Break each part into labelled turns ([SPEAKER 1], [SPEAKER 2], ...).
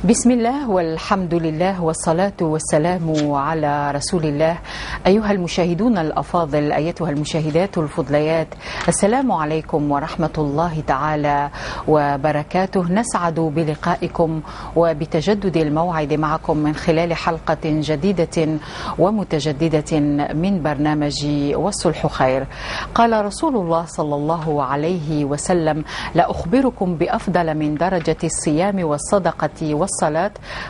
[SPEAKER 1] بسم الله والحمد لله والصلاة والسلام على رسول الله. أيها المشاهدون الأفاضل، أيتها المشاهدات الفضليات، السلام عليكم ورحمة الله تعالى وبركاته. نسعد بلقائكم وبتجدد الموعد معكم من خلال حلقة جديدة ومتجددة من برنامج والصلح خير. قال رسول الله صلى الله عليه وسلم: لا أخبركم بأفضل من درجة الصيام والصدقة والصلاة؟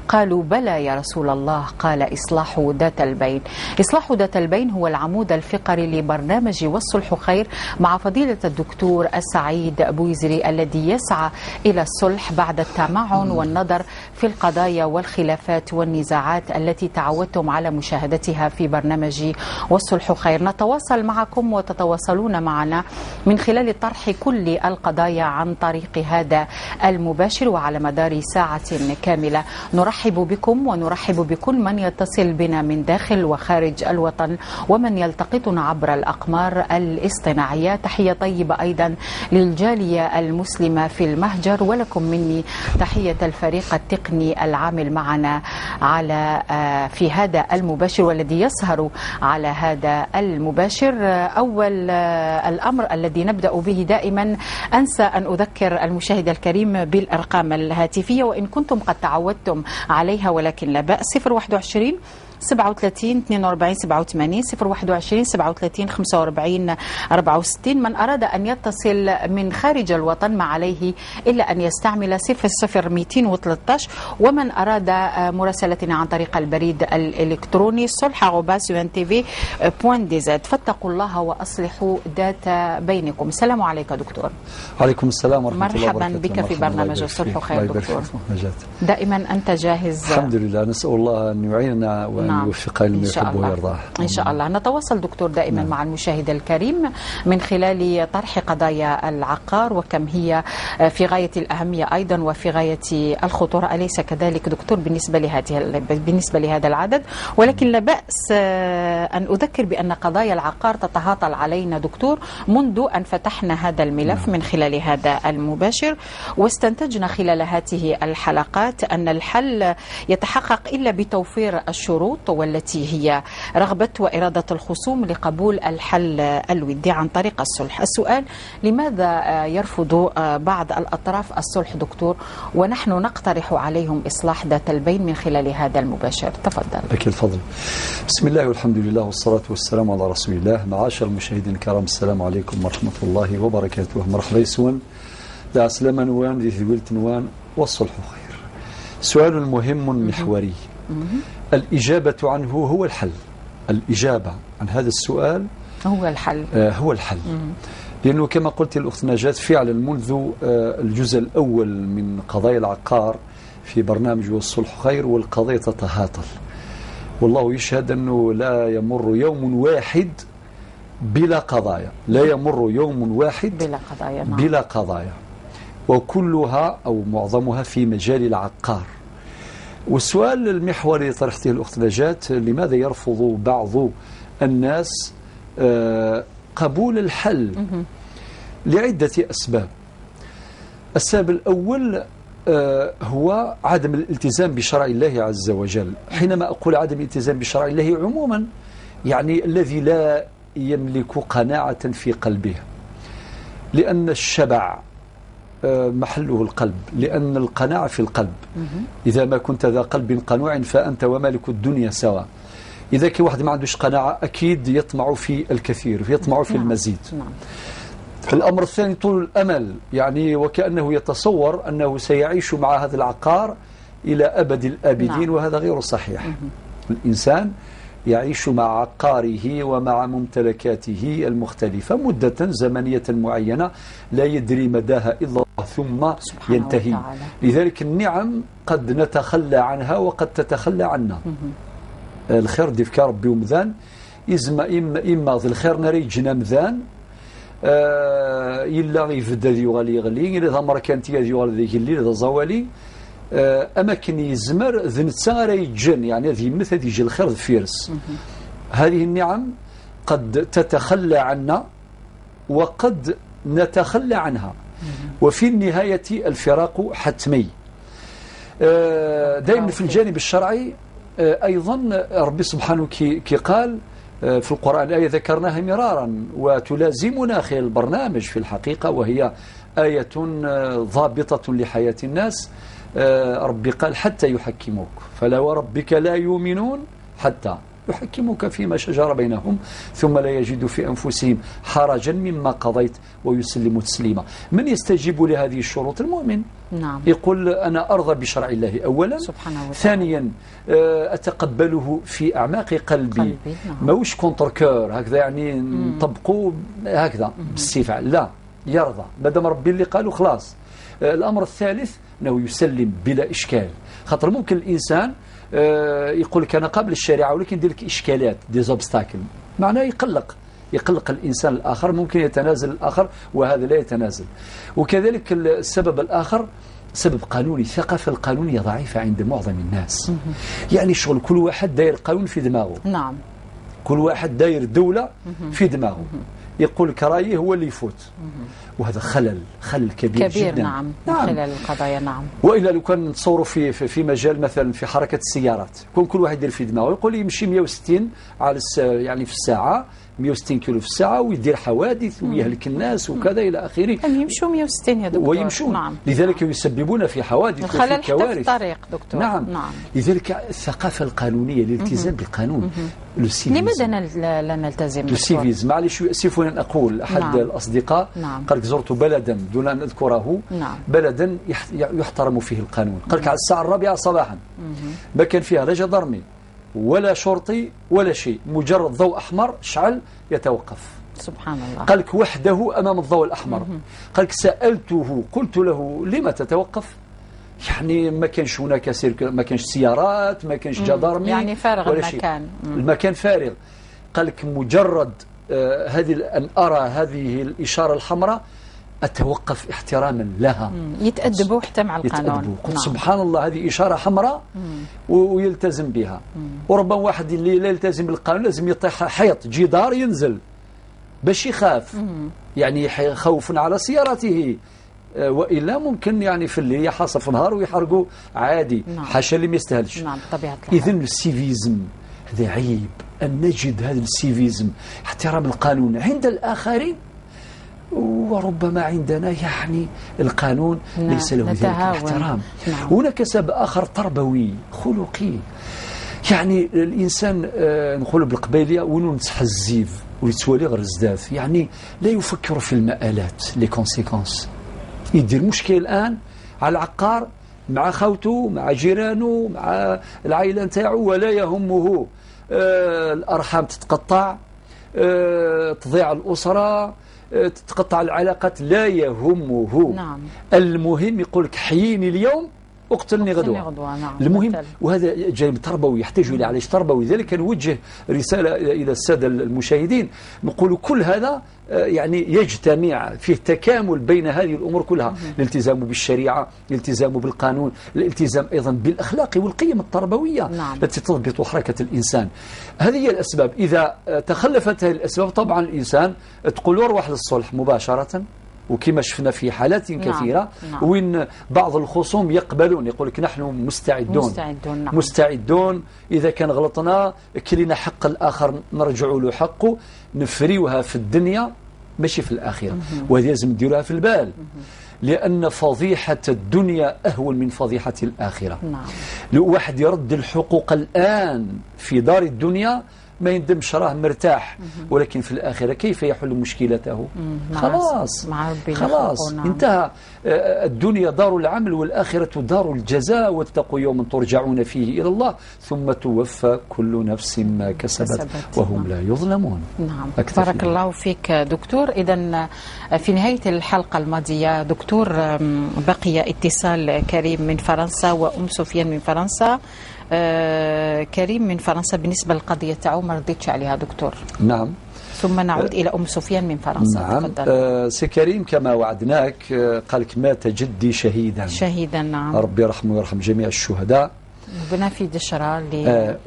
[SPEAKER 1] قالوا بلى يا رسول الله. قال: إصلاح ذات البين. إصلاح ذات البين هو العمود الفقري لبرنامج والصلح خير مع فضيلة الدكتور السعيد بويزري، الذي يسعى إلى الصلح بعد التمعن والنظر في القضايا والخلافات والنزاعات التي تعودتم على مشاهدتها في برنامج والصلح خير. نتواصل معكم وتتواصلون معنا من خلال طرح كل القضايا عن طريق هذا المباشر وعلى مدار ساعة كاملة. نرحب بكم ونرحب بكل من يتصل بنا من داخل وخارج الوطن ومن يلتقطنا عبر الأقمار الاصطناعية. تحية طيبة أيضا للجالية المسلمة في المهجر، ولكم مني تحية الفريق التقني العامل معنا على في هذا المباشر والذي يسهر على هذا المباشر. أول الأمر الذي نبدأ به دائما أنسى أن أذكر المشاهد الكريم بالأرقام الهاتفية، وإن كنتم قد تعودتم عليها ولكن لا بأس. 021 37 42 87 021 37 45 64. من أراد أن يتصل من خارج الوطن ما عليه إلا أن يستعمل 00213. ومن أراد مراسلتنا عن طريق البريد الإلكتروني صلح@tv.dz. فاتقوا الله وأصلحوا ذات بينكم. السلام عليكم دكتور.
[SPEAKER 2] وعليكم السلام ورحمة الله وبركاته.
[SPEAKER 1] مرحبا بك في برنامج الصلح خير دكتور. دائما أنت جاهز.
[SPEAKER 2] الحمد لله، نسأل الله أن يعيننا وأن يوفق لما يحب ويرضاه.
[SPEAKER 1] إن شاء الله. نتواصل دكتور دائما مع المشاهد الكريم من خلال طرح قضايا العقار، وكم هي في غاية الأهمية أيضا وفي غاية الخطورة، أليس كذلك دكتور بالنسبة لهذا العدد؟ ولكن لا بأس أن أذكر بأن قضايا العقار تتهاطل علينا دكتور منذ أن فتحنا هذا الملف من خلال هذا المباشر، واستنتجنا خلال هذه الحلقات أن الحل يتحقق إلا بتوفير الشروط، والتي هي رغبة وإرادة الخصوم لقبول الحل الودي عن طريق الصلح. السؤال: لماذا يرفض بعض الأطراف الصلح دكتور ونحن نقترح عليهم إصلاح ذات البين من خلال هذا المباشر؟ تفضل.
[SPEAKER 2] لك الفضل. بسم الله والحمد لله والصلاة والسلام على رسول الله. معاشر المشاهدين الكرام، السلام عليكم ورحمة الله وبركاته. مرحبا يسون لا سلام نوان ذي ثقلت نوان والصلح خير. سؤال مهم محوري، الإجابة عنه هو الحل. الإجابة عن هذا السؤال
[SPEAKER 1] هو الحل.
[SPEAKER 2] هو الحل. لأنه كما قلت الأخت نجاة، فعلا منذ الجزء الأول من قضايا العقار في برنامج والصلح خير والقضية تتهاطل، والله يشهد أنه لا يمر يوم واحد بلا قضايا، لا يمر يوم واحد
[SPEAKER 1] بلا قضايا.
[SPEAKER 2] بلا قضايا، وكلها أو معظمها في مجال العقار. والسؤال المحوري اللي طرحته الأخت نجاة: لماذا يرفض بعض الناس قبول الحل؟ لعدة أسباب. السبب الأول هو عدم الالتزام بشرع الله عز وجل. حينما أقول عدم الالتزام بشرع الله عموما، يعني الذي لا يملك قناعة في قلبه، لأن الشبع محله القلب، لأن القناعة في القلب. إذا ما كنت ذا قلب قنوع فأنت ومالك الدنيا سواء. إذا كان واحد ما عندوش قناعة أكيد يطمع في الكثير، يطمع في المزيد. الأمر الثاني طول الأمل، يعني وكأنه يتصور أنه سيعيش مع هذا العقار إلى أبد الآبدين، وهذا غير صحيح. الإنسان يعيش مع عقاره ومع ممتلكاته المختلفة مدة زمنية معينة لا يدري مداها إلا الله ثم ينتهي. لذلك النعم قد نتخلى عنها وقد تتخلى عنا. الخير ديفك ربي ومذان إما ذي الخير ناري جنا مذان إلا يفدى ذي يغلي إذا مرة كانت يغلي ذي الليل إذا زوالي أماكن يزمر ذنتسا راه يتجن، يعني هذه مثل هذه يجي الخير فيرس. هذه النعم قد تتخلى عنا وقد نتخلى عنها، وفي النهاية الفراق حتمي. دائما في الجانب الشرعي أيضا ربي سبحانه كي قال في القرآن آية ذكرناها مرارا وتلازمنا خلال البرنامج في الحقيقة، وهي آية ضابطة لحياة الناس. ربي قال حتى يحكموك، فلا وربك لا يؤمنون حتى يحكموك فيما شجر بينهم ثم لا يجدوا في أنفسهم حرجا مما قضيت ويسلموا تسليما. من يستجيب لهذه الشروط؟ المؤمن.
[SPEAKER 1] نعم.
[SPEAKER 2] يقول أنا أرضى بشرع الله أولا،
[SPEAKER 1] سبحانه وتعالى.
[SPEAKER 2] ثانيا أتقبله في أعماق قلبي.
[SPEAKER 1] نعم.
[SPEAKER 2] موش كونتر كور هكذا، يعني نطبقوا هكذا بالسيفعل، لا، يرضى مادام ربي اللي قالوا خلاص. الأمر الثالث أنه يسلم بلا إشكال، خاطر ممكن الإنسان يقول لك أنا قابل الشريعة ولكن يدير لك إشكالات ديزوبستاكل، معناه يقلق الإنسان الآخر، ممكن يتنازل الآخر وهذا لا يتنازل. وكذلك السبب الآخر سبب قانوني، الثقافة القانونية ضعيفة عند معظم الناس. يعني شغل كل واحد داير قانون في دماغه.
[SPEAKER 1] نعم.
[SPEAKER 2] كل واحد داير دولة في دماغه، يقول لك رأيه هو اللي يفوت، وهذا خلل كبير جدا.
[SPEAKER 1] نعم. خلال القضايا. نعم.
[SPEAKER 2] وإلا لو كان نتصوروا في مجال مثلا في حركة السيارات، كل واحد يدير في دماغه يقول يمشي 160 على يعني في الساعة، 160 كيلو في الساعة، ويدير حوادث ويهلك الناس وكذا إلى آخره.
[SPEAKER 1] يمشوا 160 يا دكتور.
[SPEAKER 2] ويمشون.
[SPEAKER 1] نعم.
[SPEAKER 2] لذلك يسببون في حوادث وفي
[SPEAKER 1] خلل
[SPEAKER 2] كوارث.
[SPEAKER 1] حتى في الطريق دكتور.
[SPEAKER 2] نعم. لذلك الثقافة القانونية، الالتزام بالقانون.
[SPEAKER 1] لماذا لا نلتزم؟
[SPEAKER 2] السيفيزم، معلش يؤسفني أن أقول أحد
[SPEAKER 1] نعم.
[SPEAKER 2] الأصدقاء
[SPEAKER 1] نعم.
[SPEAKER 2] قال زرت بلدا دون أن أذكره.
[SPEAKER 1] نعم.
[SPEAKER 2] بلدا يحترم فيه القانون، قال على الساعة 4 صباحا ما كان فيها لا جدرمي ولا شرطي ولا شيء، مجرد ضوء أحمر شعل يتوقف.
[SPEAKER 1] سبحان الله.
[SPEAKER 2] قال لك وحده أمام الضوء الأحمر. قال لك سألته قلت له لما تتوقف؟ يعني ما كانش هناك ما كانش سيارات، ما كانش جدارمي،
[SPEAKER 1] يعني فارغ
[SPEAKER 2] ولا
[SPEAKER 1] المكان.
[SPEAKER 2] المكان فارغ. قال لك مجرد أن أرى هذه الإشارة الحمراء أتوقف احتراما لها.
[SPEAKER 1] يتأدبوا حتى مع القانون.
[SPEAKER 2] قلت سبحان الله، هذه إشارة حمراء ويلتزم بها. وربما واحد اللي لا يلتزم بالقانون لازم يطيح حيط جدار ينزل باش يخاف، يعني خوف على سيارته، وإلا ممكن يعني في الليل يحصل في نهار ويحرقوا عادي.
[SPEAKER 1] نعم.
[SPEAKER 2] حاشا اللي ما يستاهلش.
[SPEAKER 1] نعم. طبيعة الحال.
[SPEAKER 2] إذن السيفيزم هذا عيب أن نجد هذا السيفيزم، احترام القانون عند الآخرين، وربما عندنا يعني القانون ليس له ذلك الاحترام. هناك سبب آخر تربوي خلقي، يعني الإنسان نقول بالقبيلية ونو نتحزيف ويتسوالي غير زداف، يعني لا يفكر في المآلات لي كونسيكونس. يدير مشكل الآن على العقار مع خوته مع جيرانه مع العائلة نتاعو، ولا يهمه الأرحام تتقطع، تضيع الأسرة، تتقطع العلاقات، لا يهمه.
[SPEAKER 1] نعم.
[SPEAKER 2] المهم يقول لك حييني اليوم اقتلني غدوة.
[SPEAKER 1] نعم.
[SPEAKER 2] المهم، وهذا جانب تربوي يحتاج إلى علاج تربوي. لذلك نوجه رسالة إلى السادة المشاهدين، نقول كل هذا يعني يجتمع فيه تكامل بين هذه الأمور كلها، الالتزام بالشريعة، الالتزام بالقانون، الالتزام أيضا بالأخلاق والقيم التربوية.
[SPEAKER 1] نعم.
[SPEAKER 2] التي تضبط حركة الإنسان. هذه هي الأسباب. إذا تخلفت هذه الأسباب طبعا الإنسان تقول أروح للصلح مباشرة، وكما شفنا في حالات كثيرة.
[SPEAKER 1] نعم.
[SPEAKER 2] وين بعض الخصوم يقبلون، يقول لك نحن مستعدون.
[SPEAKER 1] نعم.
[SPEAKER 2] مستعدون إذا كان غلطنا كلنا حق الآخر نرجع له حقه، نفريوها في الدنيا ماشي في الآخرة. وهذه لازم نديروها في البال، لأن فضيحة الدنيا أهون من فضيحة الآخرة.
[SPEAKER 1] نعم.
[SPEAKER 2] لو واحد يرد الحقوق الآن في دار الدنيا ما يندمش، راه مرتاح، ولكن في الآخرة كيف يحل مشكلته؟ خلاص انتهى. الدنيا دار العمل والآخرة دار الجزاء، واتقوا يوما ترجعون فيه إلى الله ثم توفى كل نفس ما كسبت وهم لا يظلمون.
[SPEAKER 1] نعم. بارك الله فيك دكتور. إذن في نهاية الحلقة الماضية دكتور بقي اتصال كريم من فرنسا وأم سفيان من فرنسا. كريم من فرنسا بالنسبة للقضية تاعو ما رديتش عليها دكتور.
[SPEAKER 2] نعم.
[SPEAKER 1] ثم نعود إلى أم سفيان من فرنسا.
[SPEAKER 2] نعم. سي كريم كما وعدناك قالك مات جدي شهيدا.
[SPEAKER 1] نعم.
[SPEAKER 2] ربي يرحمه ويرحم جميع الشهداء.
[SPEAKER 1] بنا في دشرى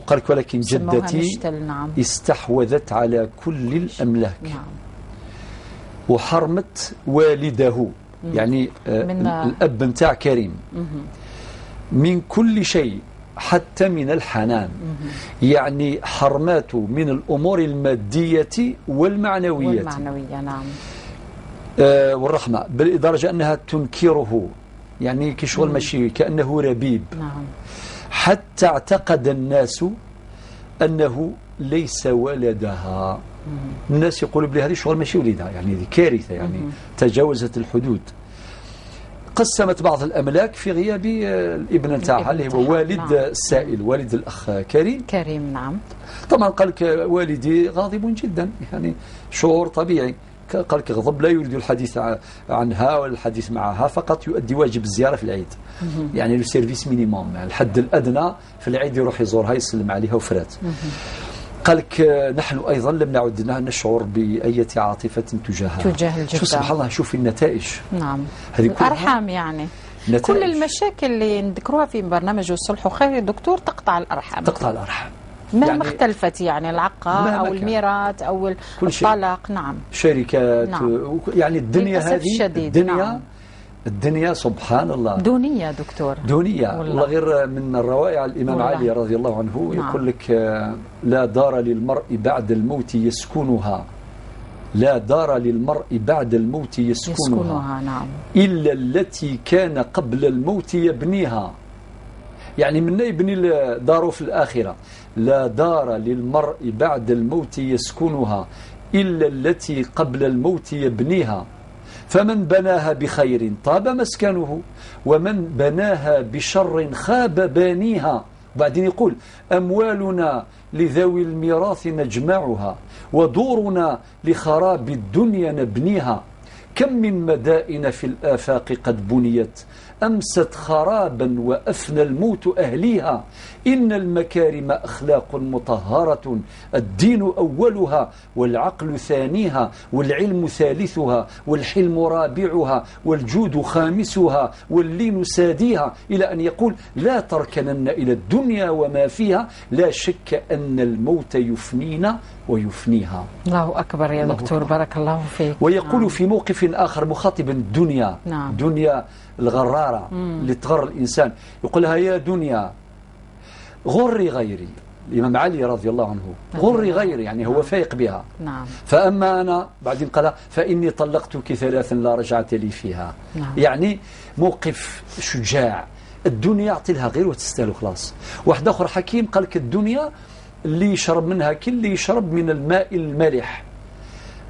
[SPEAKER 2] قالك ولكن جدتي
[SPEAKER 1] نعم.
[SPEAKER 2] استحوذت على كل الأملاك.
[SPEAKER 1] نعم.
[SPEAKER 2] وحرمت والده، يعني الأب نتاع كريم. من كل شيء حتى من الحنان، يعني حرماته من الأمور المادية والمعنوية
[SPEAKER 1] نعم.
[SPEAKER 2] والرحمة، بالإدارة أنها تنكره، يعني كشغل ماشي كأنه ربيب.
[SPEAKER 1] نعم.
[SPEAKER 2] حتى اعتقد الناس أنه ليس ولدها. الناس يقولوا بلي هذه شغل ماشي ولدها، يعني هذه كارثة، يعني تجاوزت الحدود. قسمت بعض الأملاك في غياب الابن تاعها اللي هو والد
[SPEAKER 1] نعم.
[SPEAKER 2] السائل، والد الأخ كريم.
[SPEAKER 1] نعم.
[SPEAKER 2] طبعا قال لك والدي غاضب جدا، يعني شعور طبيعي. قال لك غضب، لا يريد الحديث عنها ولا الحديث معها، فقط يؤدي واجب الزيارة في العيد، يعني لو سيرفيس مينيموم، يعني الحد الأدنى في العيد يروح يزورها يسلم عليها وفرات. قال لك نحن أيضا لم نعد نشعر بأية عاطفة تجاه الجدة. شوف سبحان الله، شوف النتائج.
[SPEAKER 1] نعم.
[SPEAKER 2] هذه
[SPEAKER 1] الأرحام يعني نتائج. كل المشاكل اللي نذكروها في برنامج الصلح وخير يا دكتور تقطع الأرحام.
[SPEAKER 2] تقطع الأرحام
[SPEAKER 1] مهما يعني اختلفت، يعني العقار أو الميراث أو الطلاق. نعم.
[SPEAKER 2] شركات.
[SPEAKER 1] نعم.
[SPEAKER 2] يعني الدنيا هذه الدنيا.
[SPEAKER 1] نعم.
[SPEAKER 2] الدنيا سبحان الله
[SPEAKER 1] دونية دكتور،
[SPEAKER 2] دونية والله. غير من الروائع الإمام والله. علي رضي الله عنه. نعم. يقول لك لا دار للمرء بعد الموت يسكنها، لا دار للمرء بعد الموت يسكنها
[SPEAKER 1] نعم.
[SPEAKER 2] إلا التي كان قبل الموت يبنيها، يعني من يبني داره في الآخرة. لا دار للمرء بعد الموت يسكنها إلا التي قبل الموت يبنيها، فمن بناها بخير طاب مسكنه، ومن بناها بشر خاب بانيها. وبعدين يقول أموالنا لذوي الميراث نجمعها، ودورنا لخراب الدنيا نبنيها. كم من مدائن في الآفاق قد بنيت، أمست خرابا وأفنى الموت أهليها. إن المكارم أخلاق مطهرة، الدين أولها والعقل ثانيها، والعلم ثالثها والحلم رابعها، والجود خامسها واللين ساديها، إلى أن يقول لا تركنن إلى الدنيا وما فيها، لا شك أن الموت يفنينا ويفنيها.
[SPEAKER 1] الله أكبر يا دكتور، بارك الله فيك.
[SPEAKER 2] ويقول في موقف آخر مخاطبا الدنيا، دنيا الغرارة اللي تغر الإنسان، يقولها يا دنيا غري غيري. الإمام علي رضي الله عنه غري غيري، يعني هو فايق بها.
[SPEAKER 1] نعم.
[SPEAKER 2] فأما أنا بعدين قال فإني طلقتك ثلاثا لا رجعة لي فيها.
[SPEAKER 1] نعم.
[SPEAKER 2] يعني موقف شجاع. الدنيا يعطي لها غير وتستاهل خلاص. واحد آخر حكيم قال لك الدنيا اللي يشرب منها كل يشرب من الماء المالح،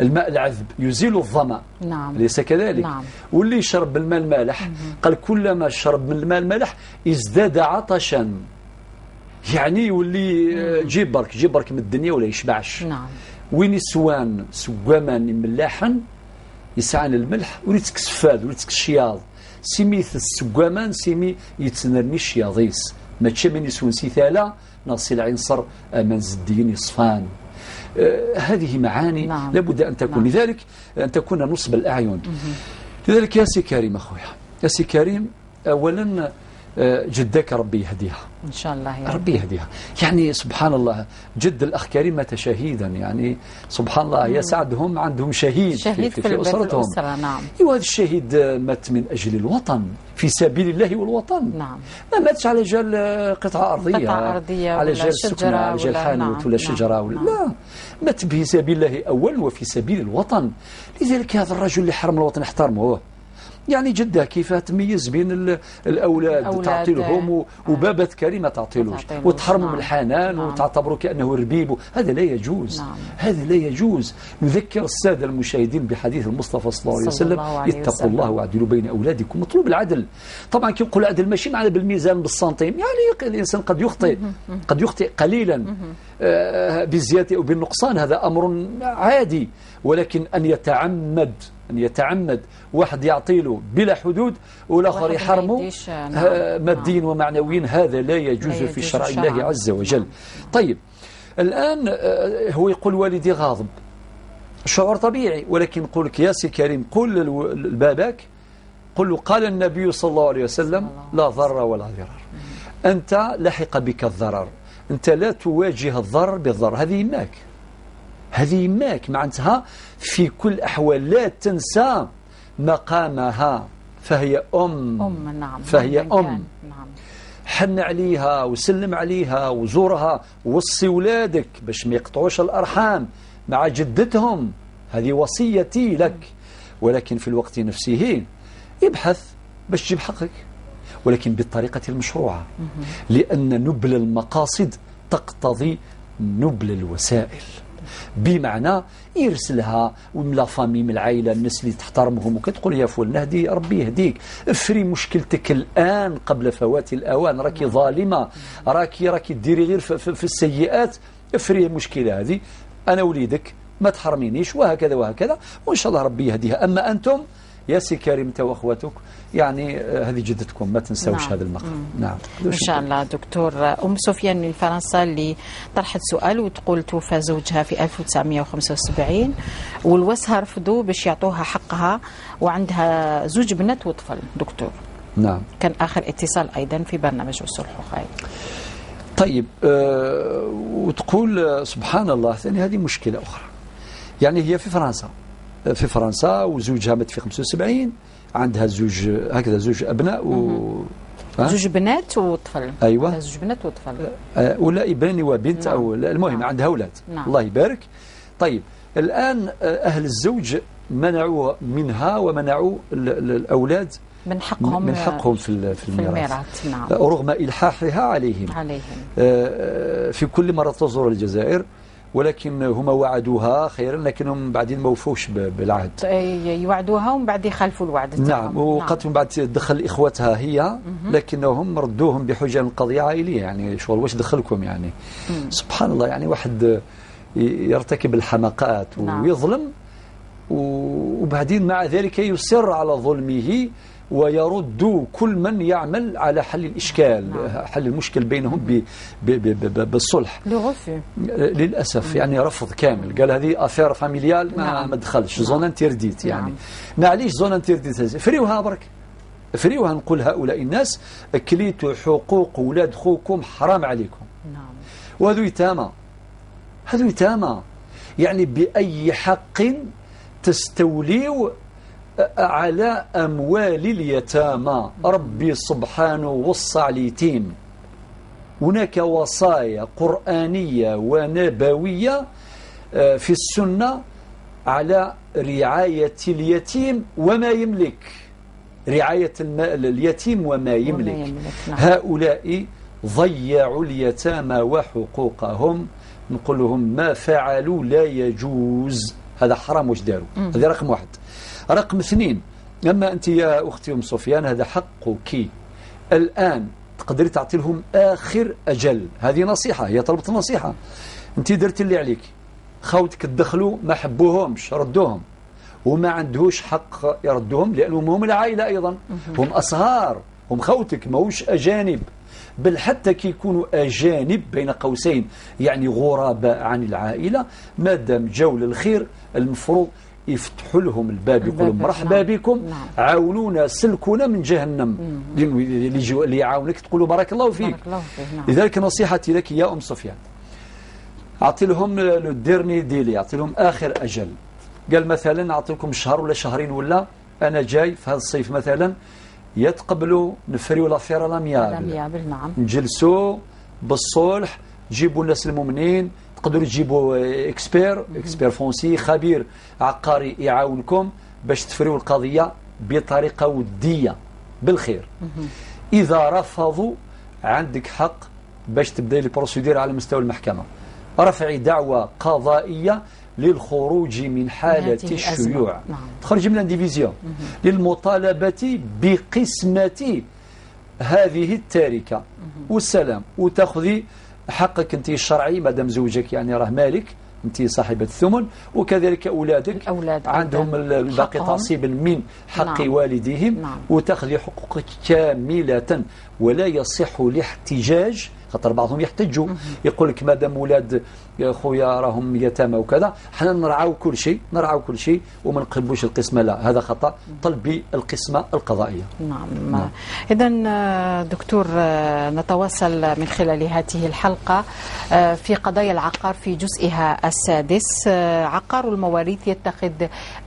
[SPEAKER 2] الماء العذب يزيل الظمأ.
[SPEAKER 1] نعم.
[SPEAKER 2] ليس كذلك؟
[SPEAKER 1] نعم.
[SPEAKER 2] واللي يشرب بالماء المالح قال كلما شرب من الماء المالح ازداد عطشا، يعني يولي جيب برك من الدنيا ولا يشبعش.
[SPEAKER 1] نعم.
[SPEAKER 2] وين يسوان سوامان ملاحا يسعان الملح وريتك سفاد وريتك الشياض، سميث السوامان سمي يتنرني الشياضيس، ما تشمن يسون سيثالا ناصي العنصر من زدين يصفان. هذه معاني.
[SPEAKER 1] نعم.
[SPEAKER 2] لابد أن تكون.
[SPEAKER 1] نعم.
[SPEAKER 2] لذلك أن تكون نصب الأعين. لذلك يا سي كريم أخويا، يا سي كريم، أولا جدك ربي يهديها
[SPEAKER 1] إن شاء الله يا
[SPEAKER 2] ربي يهديها. يعني سبحان الله جد الأخ كريم مات شهيدا، يعني سبحان الله يسعدهم عندهم شهيد في أسرتهم.
[SPEAKER 1] نعم.
[SPEAKER 2] وهذا الشهيد مات من أجل الوطن في سبيل الله والوطن.
[SPEAKER 1] نعم.
[SPEAKER 2] ما ماتش على جال قطعة أرضية
[SPEAKER 1] على
[SPEAKER 2] جال سكنة على جال حانوت ولا شجرة ولا لا، مات في سبيل الله أول وفي سبيل الوطن. لذلك هذا الرجل اللي حرم الوطن احترموه. يعني جدة كيف تميز بين الأولاد تعطي لهم وبابة كريمة تعطي لهش وتحرموا من الحنان وتعتبروا كأنه ربيب. هذا لا يجوز.
[SPEAKER 1] نعم.
[SPEAKER 2] هذا لا يجوز. نذكر السادة المشاهدين بحديث المصطفى صلى الله عليه وسلم اتقوا الله واعدلوا بين أولادكم. مطلوب العدل. طبعا كي نقول العدل ماشي معنا بالميزان بالسنتيم، يعني الإنسان قد يخطئ قليلا بالزيادة أو بالنقصان، هذا أمر عادي، ولكن أن يتعمد واحد يعطيله بلا حدود والآخر يحرمه ماديا ومعنويا، هذا لا يجوز في شرع الله عز وجل. طيب الآن هو يقول والدي غاضب، شعور طبيعي، ولكن نقول لك يا سي كريم قل لباباك، قل له قال النبي صلى الله عليه وسلم لا ضر ولا ضرر. أنت لحق بك الضرر، أنت لا تواجه الضرر بالضرر، هذه يماك معناتها في كل الأحوال لا تنسى مقامها، فهي
[SPEAKER 1] نعم.
[SPEAKER 2] فهي
[SPEAKER 1] نعم.
[SPEAKER 2] حن عليها وسلم عليها وزورها، ووصي ولادك باش ما يقطعوش الأرحام مع جدتهم، هذه وصيتي لك. ولكن في الوقت نفسه ابحث باش تجيب حقك، ولكن بالطريقة المشروعة، لأن نبل المقاصد تقتضي نبل الوسائل. بمعنى يرسلها من لا فامي، من العائلة، الناس اللي تحترمهم، وكتقول يا فلان نهدي ربي يهديك، افري مشكلتك الآن قبل فوات الأوان، راكي ظالمة، راكي ديري غير في السيئات، افري المشكلة هذه، أنا وليدك ما تحرمينيش، وهكذا وهكذا، وإن شاء الله ربي يهديها. أما أنتم يا سي كريم انت واخواتك، يعني هذه جدتكم، ما تنسوش هذا المقام. نعم
[SPEAKER 1] ان شاء الله. دكتور ام سفيان من فرنسا اللي طرحت سؤال وتقول توفى زوجها في 1975 والوسها رفضوا باش يعطوها حقها، وعندها زوج بنات وطفل. دكتور
[SPEAKER 2] نعم،
[SPEAKER 1] كان اخر اتصال ايضا في برنامج الصلح وخير.
[SPEAKER 2] طيب وتقول سبحان الله، ثاني هذه مشكلة أخرى. يعني هي في فرنسا وزوجها مات في 75، عندها زوج أبناء
[SPEAKER 1] زوج بنات وطفل.
[SPEAKER 2] أيوة،
[SPEAKER 1] زوج بنات وطفل،
[SPEAKER 2] ولا ابن وبنت.
[SPEAKER 1] نعم.
[SPEAKER 2] أو المهم نعم. عندها أولاد.
[SPEAKER 1] نعم.
[SPEAKER 2] الله يبارك. طيب الآن أهل الزوج منعوا منها ومنعوا الأولاد من حقهم في الميراث.
[SPEAKER 1] نعم.
[SPEAKER 2] رغم إلحاحها عليهم في كل مرة تزور الجزائر، ولكن هما وعدوها خيرا، لكنهم بعدين ما وفوش بالعهد.
[SPEAKER 1] يوعدوها ومن بعد يخالفوا الوعد.
[SPEAKER 2] نعم، وقد من بعد تدخل إخوتها هي، لكنهم ردوهم بحجة القضية عائلية، يعني شغل واش دخلكم يعني. سبحان الله، يعني واحد يرتكب الحماقات ويظلم، وبعدين مع ذلك يصر على ظلمه ويرد كل من يعمل على حل الإشكال، حل المشكل بينهم بالصلح. للأسف يعني رفض كامل، قال هذه أفير فاميليال، ما دخلش زون انترديت. يعني معليش زون انترديت، فريوها برك، فريوها. نقول هؤلاء الناس أكليتوا حقوق أولاد خوكم، حرام عليكم. وهذو يتامى، يعني بأي حق تستوليوا على أموال اليتامى؟ ربي سبحانه وصى على اليتيم. هناك وصايا قرآنية ونبوية في السنة على رعاية اليتيم وما يملك، رعاية اليتيم وما يملك. هؤلاء ضيعوا اليتامى وحقوقهم، نقول لهم ما فعلوا لا يجوز، هذا حرام واش داروا. هذا رقم واحد. رقم اثنين، أما أنت يا أختي أم سفيان هذا حقك الآن، تقدري تعطي لهم آخر أجل. هذه نصيحة، هي طلبت نصيحة. أنت درت اللي عليك، خوتك تدخلوا ما حبوهمش، ردوهم، وما عندهوش حق يردوهم، لأنهم هم العائلة أيضا، هم أصهار، هم خوتك، ماهوش أجانب. بل حتى كي يكونوا أجانب بين قوسين، يعني غرباء عن العائلة، ما دام جاوا للخير المفروض يفتحوا لهم الباب، يقولوا مرحبا بكم، عاونونا، سلكونا من جهنم، اللي يعاونك تقولوا بارك الله فيك. لذلك نصيحتي لك يا أم سفيان، أعطي لهم الديرني ديلي، أعطي لهم آخر أجل. قال مثلا أعطي لكم شهر ولا شهرين، ولا أنا جاي في هذا الصيف مثلا، يتقبلوا نفريوا لافير لاميابل، نجلسوا بالصلح، جيبوا الناس المؤمنين، تقدروا تجيبوا اكسبير فونسي، خبير عقاري يعاونكم باش تفريوا القضية بطريقة ودية بالخير. إذا رفضوا عندك حق باش تبدأ البروسيدير على مستوى المحكمة، رفع دعوة قضائية للخروج من حالة الشيوع، تخرج من الديفيزيون، للمطالبة بقسمة هذه التاركة والسلام، وتأخذي حقك أنت الشرعي، مادام زوجك يعني راه مالك، أنت صاحبة الثمن، وكذلك أولادك عندهم الباقي تعصيبا من حق والديهم، وتأخذي حقوقك كاملة، ولا يصح الاحتجاج خاطر بعضهم يحتجوا يقول لك مادام ولاد خويا راهم يتامى وكذا حنا نرعاو كل شيء وما نقبلوش القسمة، لا هذا خطأ، طلب بالقسمة القضائية.
[SPEAKER 1] نعم. إذن دكتور نتواصل من خلال هذه الحلقة في قضايا العقار في جزئها السادس. عقار المواريث يتخذ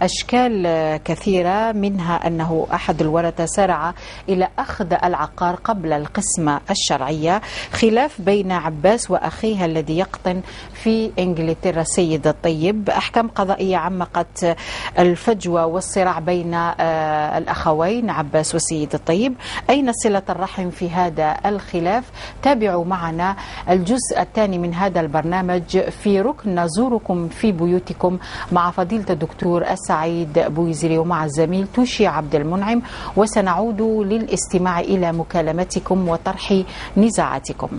[SPEAKER 1] أشكال كثيرة، منها أنه أحد الورثة سارع إلى أخذ العقار قبل القسمة الشرعية، خلاف بين عباس وأخيه الذي يقطن في إنجلترا سيد الطيب، أحكام قضائية عمقت الفجوة والصراع بين الأخوين عباس والسيد الطيب. أين صلة الرحم في هذا الخلاف؟ تابعوا معنا الجزء الثاني من هذا البرنامج في ركن نزوركم في بيوتكم مع فضيلة الدكتور السعيد بويزري ومع الزميل توشي عبد المنعم، وسنعود للاستماع إلى مكالمتكم وطرح نزاعاتكم.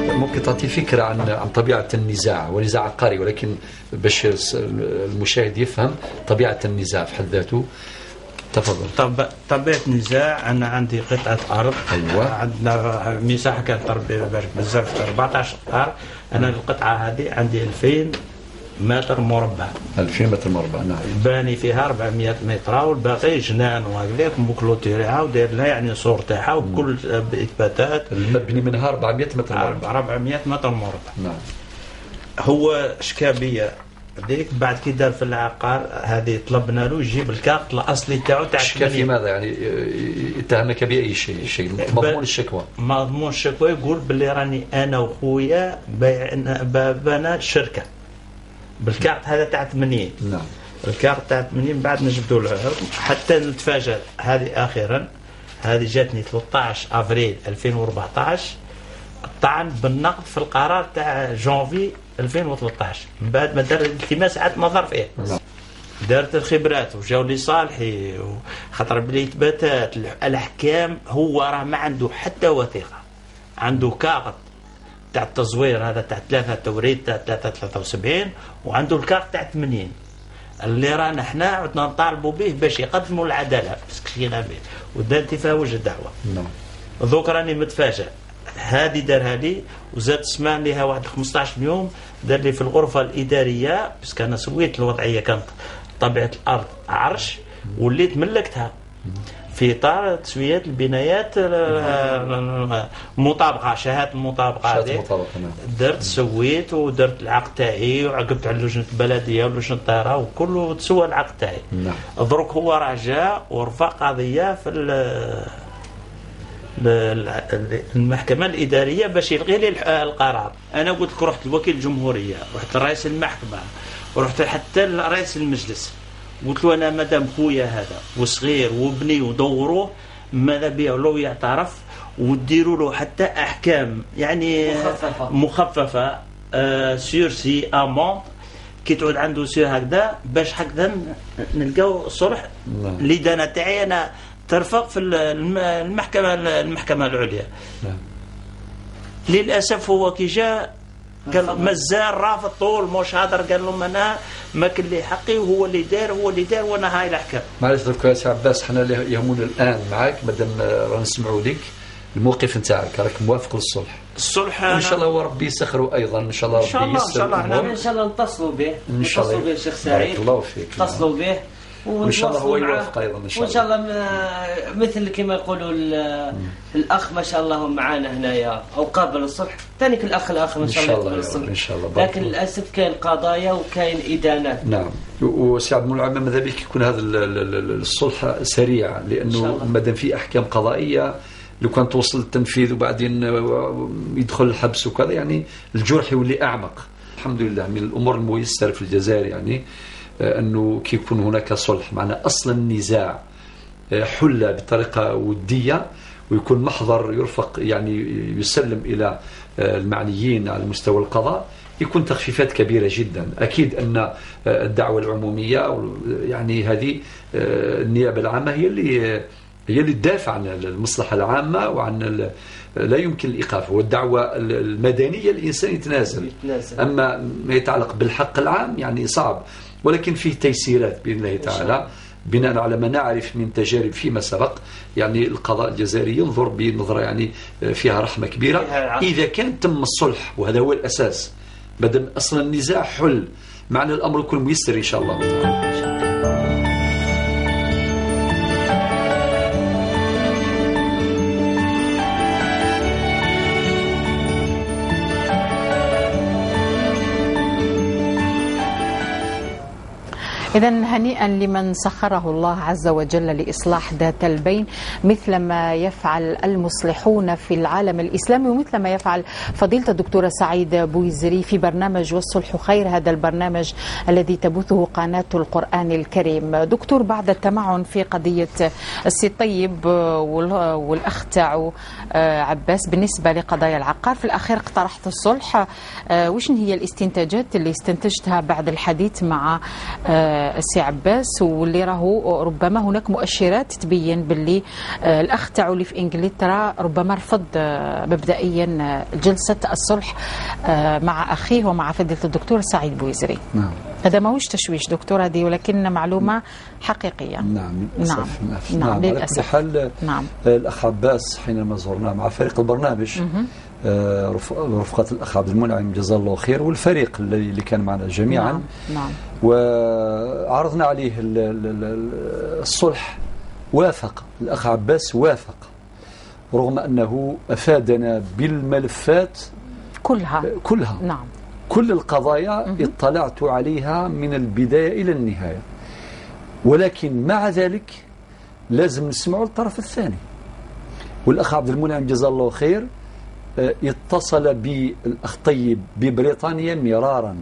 [SPEAKER 2] ممكن تعطي فكرة عن طبيعة النزاع ونزاع عقاري، ولكن باش المشاهد يفهم طبيعة النزاع في حد ذاته. تفضل.
[SPEAKER 3] طبيعة النزاع، أنا عندي قطعة أرض.
[SPEAKER 2] أيوة.
[SPEAKER 3] عندنا مساحة كانت بزاف 14 قطار. أنا القطعة هذه عندي 2000 متر مربع.
[SPEAKER 2] 2000 متر مربع، نعم.
[SPEAKER 3] باني فيها 400 متر والباقي جنان وهكذاك مكلوتيريها وداير لها يعني صور تاعها وكل بإثباتات.
[SPEAKER 2] المبني منها 400 متر مربع.
[SPEAKER 3] 400 متر مربع.
[SPEAKER 2] نعم.
[SPEAKER 3] هو شكابية ديك بعد كي دار في العقار هذه طلبنا له يجيب الكارت الأصلي تاعو تاع
[SPEAKER 2] شكا في ماذا يعني اتهمك بأي شيء؟ مضمون الشكوى.
[SPEAKER 3] مضمون الشكوى يقول باللي راني أنا وخويا بنا شركة بالكارت هذا تاع 80.
[SPEAKER 2] نعم.
[SPEAKER 3] الكارت تاع 80 بعد نجبدوا له حتى نتفاجأ. هذه أخيرا هذه جاتني 13 أفريل 2014 طعن بالنقد في القرار تاع جانفي 2013 من بعد ما دار الالتماس عاد نظر فيه.
[SPEAKER 2] نعم.
[SPEAKER 3] دارت الخبرات وجاو لي صالحي خاطر بلي اثباتات الاحكام. هو راه ما عنده حتى وثيقه، عنده كارت تاع التزوير هذا تاع 3 توريد تاع 73 وعنده الكارت تاع 80 اللي رانا حنا عدنا نطالبوا به باش يقدموا العداله بس كشينا به ودا انتفاء وجه الدعوه.
[SPEAKER 2] نعم.
[SPEAKER 3] دوك راني متفاجئ. هذه دارها لي وزاد سمع ليها واحد 15 يوم دار لي في الغرفه الاداريه بس كان سويت الوضعيه كانت طبيعه الارض عرش وليت ملكتها في اطار تسويات البنايات مطابقه شهاده المطابقه هذه درت سويت ودرت العقد تاعي وعقبت على لجنه البلديه ولجنه الطياره وكله تسوى العقد تاعي. دروك هو راه جاء ورفع قضيه في المحكمة الإدارية باش يلغي لي القرار. أنا قلت لك رحت لوكيل الجمهورية، رحت لرئيس المحكمة، ورحت حتى لرئيس المجلس، قلت له أنا مادام خويا هذا وصغير وابني ودوروه ماذا بيا لو يعترف وديروا له حتى أحكام يعني مخففة سيرسي أمونت كي تعود عنده سير هكذا باش هكذا نلقاو صلح. اللي دانا تاعي أنا ترفق في المحكمة العليا. للأسف هو كي جاء قال مازال رافض طول مش هادر قال لهم أنا ما كان لي حقي وهو اللي دار وأنا هاي الأحكام.
[SPEAKER 2] معليش دكتور عباس حنا يهمنا الآن معك مادام رانا نسمعوا لك الموقف نتاعك راك موافق للصلح.
[SPEAKER 3] الصلح
[SPEAKER 2] ان شاء الله وربي يسخروا ايضا ان شاء الله ربي يسر
[SPEAKER 4] ان شاء الله نتصلوا به نتصلوا به الشيخ سعيد
[SPEAKER 2] الله فيك
[SPEAKER 4] اتصلوا به
[SPEAKER 2] وان شاء الله هو يوافق ايضا ان شاء الله.
[SPEAKER 4] وان شاء الله مثل كما يقولوا الاخ ما شاء الله معانا هنايا او قابل الصلح ثاني الاخ ان شاء الله يقبل الصلح
[SPEAKER 2] ان شاء الله.
[SPEAKER 4] لكن للاسف كاين قضايا وكاين ادانات.
[SPEAKER 2] نعم. وسي عبد المنعم ماذا بك يكون هذا الصلح سريع لانه مادام في احكام قضائيه لو كان توصل التنفيذ وبعدين يدخل الحبس وكذا يعني الجرح يولي أعمق. الحمد لله من الأمور الميسرة في الجزائر يعني أنه كي يكون هناك صلح معنا أصلا النزاع حل بطريقة ودية ويكون محضر يرفق يعني يسلم إلى المعنيين على مستوى القضاء يكون تخفيفات كبيرة جدا. أكيد أن الدعوة العمومية يعني هذه النيابة العامة هي اللي هي اللي تدافع عن المصلحة العامة وعن لا يمكن الإيقاف. والدعوة المدنية الإنسان يتنازل، أما ما يتعلق بالحق العام يعني صعب، ولكن فيه تيسيرات بإذن الله تعالى بناء على ما نعرف من تجارب فيما سبق. يعني القضاء الجزائري ينظر بنظرة يعني فيها رحمة كبيرة إذا كان تم الصلح، وهذا هو الأساس. بدل أصلا النزاع حل، معنى الأمر يكون ميسر إن شاء الله تعالى.
[SPEAKER 1] إذا هنيئا لمن سخره الله عز وجل لإصلاح ذات البين، مثل ما يفعل المصلحون في العالم الإسلامي، ومثل ما يفعل فضيلة الدكتورة سعيد بويزري في برنامج والصلح خير، هذا البرنامج الذي تبثه قناة القرآن الكريم. دكتور، بعد التمعن في قضية السي طيب والأخ تاعو عباس بالنسبة لقضايا العقار، في الأخير اقترحت الصلح. وش هي الاستنتاجات اللي استنتجتها بعد الحديث مع السي عباس، واللي راهو ربما هناك مؤشرات تبين باللي الأخ تاعو اللي في إنجلترا ربما رفض مبدئيا جلسة الصلح مع أخيه ومع فضيلة الدكتور سعيد بويزري.
[SPEAKER 2] نعم.
[SPEAKER 1] هذا ما هوش تشويش دكتور هذه، ولكن معلومة حقيقية.
[SPEAKER 2] نعم.
[SPEAKER 1] نعم.
[SPEAKER 2] على كل حال الأخ عباس حينما زرناه مع فريق البرنامج رفقة الأخ عبد المنعم جزاه الله خير والفريق اللي كان معنا جميعا،
[SPEAKER 1] نعم.
[SPEAKER 2] وعرضنا عليه الصلح، وافق الأخ عباس، وافق رغم أنه أفادنا بالملفات كلها.
[SPEAKER 1] نعم.
[SPEAKER 2] كل القضايا اطلعت عليها من البداية إلى النهاية، ولكن مع ذلك لازم نسمعوا الطرف الثاني. والأخ عبد المنعم جزاه الله خير اتصل بالأخ طيب ببريطانيا مرارا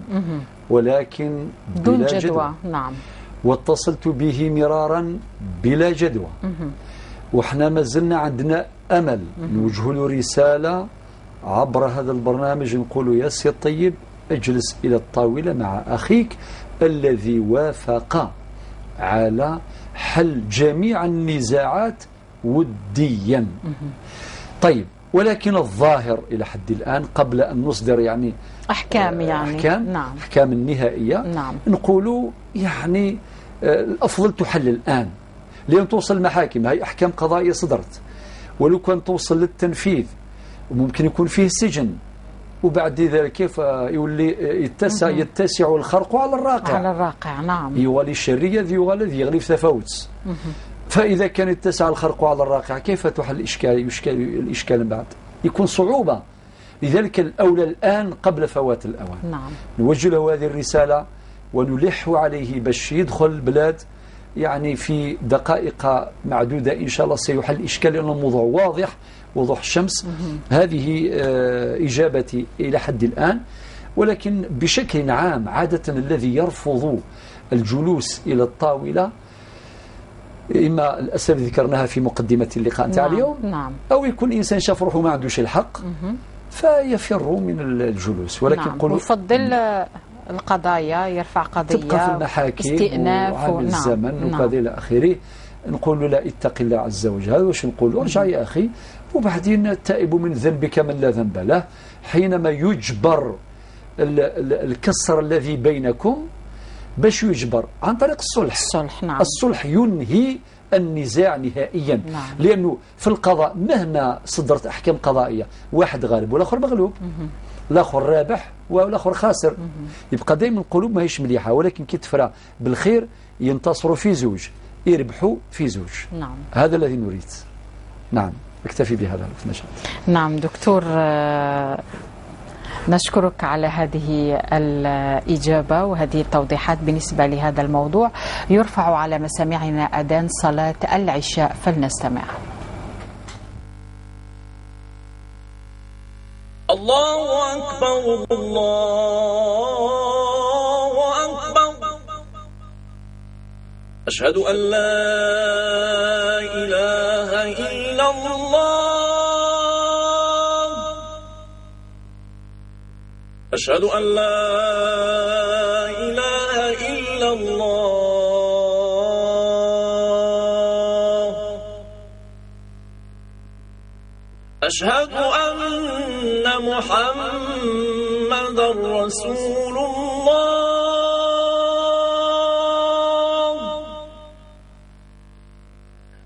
[SPEAKER 2] ولكن
[SPEAKER 1] دون
[SPEAKER 2] بلا
[SPEAKER 1] جدوى. نعم.
[SPEAKER 2] واتصلت به مرارا بلا جدوى. وإحنا ما زلنا عندنا أمل نوجه له رسالة عبر هذا البرنامج، نقول يا سي طيب اجلس إلى الطاولة مع أخيك الذي وافق على حل جميع النزاعات وديا. طيب، ولكن الظاهر إلى حد الآن قبل أن نصدر يعني
[SPEAKER 1] أحكام
[SPEAKER 2] نعم. أحكام النهائية،
[SPEAKER 1] نعم.
[SPEAKER 2] نقولوا يعني الأفضل تحل الآن، لأن توصل المحاكم. هاي أحكام قضائية صدرت، ولو كان توصل للتنفيذ ممكن يكون فيه سجن، وبعد ذلك كيف يولي يتسع الخرق على الراقع.
[SPEAKER 1] نعم.
[SPEAKER 2] يولي الشرية الذي يغلي في تفاوت. فإذا كان يتسع الخرق على الراقع كيف تحل الإشكال بعد؟ يكون صعوبة. لذلك الأولى الآن قبل فوات الأوان.
[SPEAKER 1] نعم. نوجه
[SPEAKER 2] له هذه الرسالة ونلح عليه باش يدخل البلاد يعني في دقائق معدودة إن شاء الله سيحل الإشكال، لأنه موضوع واضح وضوح الشمس. هذه إجابتي إلى حد الآن. ولكن بشكل عام عادة الذي يرفض الجلوس إلى الطاولة إما الأسباب ذكرناها في مقدمة اللقاء تاع اليوم،
[SPEAKER 1] نعم.
[SPEAKER 2] أو يكون إنسان شاف روحه ما عندوش الحق فيفر من الجلوس. ولكن
[SPEAKER 1] نعم. يفضل القضايا، يرفع قضية
[SPEAKER 2] تبقى في المحاكم
[SPEAKER 1] استئناف
[SPEAKER 2] وعامل الزمن وكذا إلى آخره. نقول له لا، اتق الله عز وجل. هذا واش نقول؟ ارجع يا أخي، وبعدين التائب من ذنبك من لا ذنب له. حينما يجبر الكسر الذي بينكم باش يجبر عن طريق الصلح.
[SPEAKER 1] نعم.
[SPEAKER 2] الصلح ينهي النزاع نهائيا.
[SPEAKER 1] نعم.
[SPEAKER 2] لأنه في القضاء مهما صدرت أحكام قضائية واحد غالب والآخر مغلوب، الآخر رابح والآخر خاسر، يبقى دائما القلوب ما هيش مليحة. ولكن كي تفرع بالخير ينتصروا في زوج، يربحوا في زوج.
[SPEAKER 1] نعم.
[SPEAKER 2] هذا الذي نريد. نعم، اكتفي بهذا في نشاط.
[SPEAKER 1] نعم دكتور، نشكرك على هذه الإجابة وهذه التوضيحات بالنسبة لهذا الموضوع. يرفع على مسامعنا أذان صلاة العشاء، فلنستمع.
[SPEAKER 5] الله أكبر الله أكبر، أشهد أن لا إله إلا الله، أشهد أن لا إله إلا الله، أشهد أن محمدا رسول الله.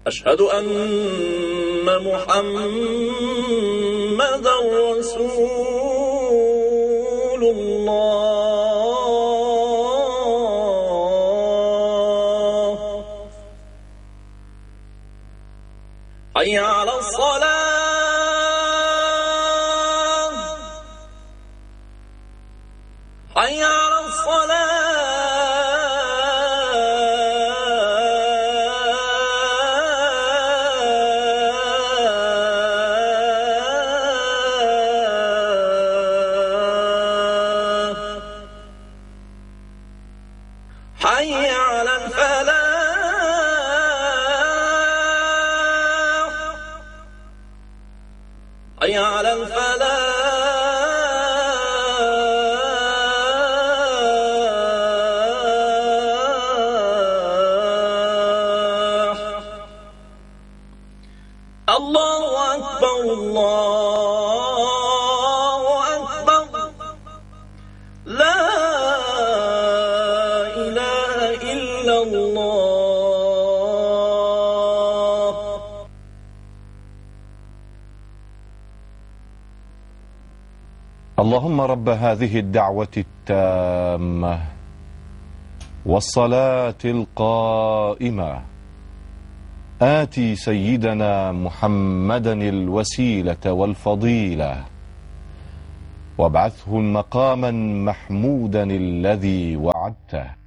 [SPEAKER 5] أشهد أن محمدا رسول الله. حي على الصلاة. حي على الصلاة. حي على الفلاح. حي على الفلاح. الله أكبر الله أكبر. لا إله إلا الله.
[SPEAKER 6] اللهم رب هذه الدعوة التامة والصلاة القائمة آتي سيدنا محمدا الوسيلة والفضيلة وابعثه مقاما محمودا الذي وعدته.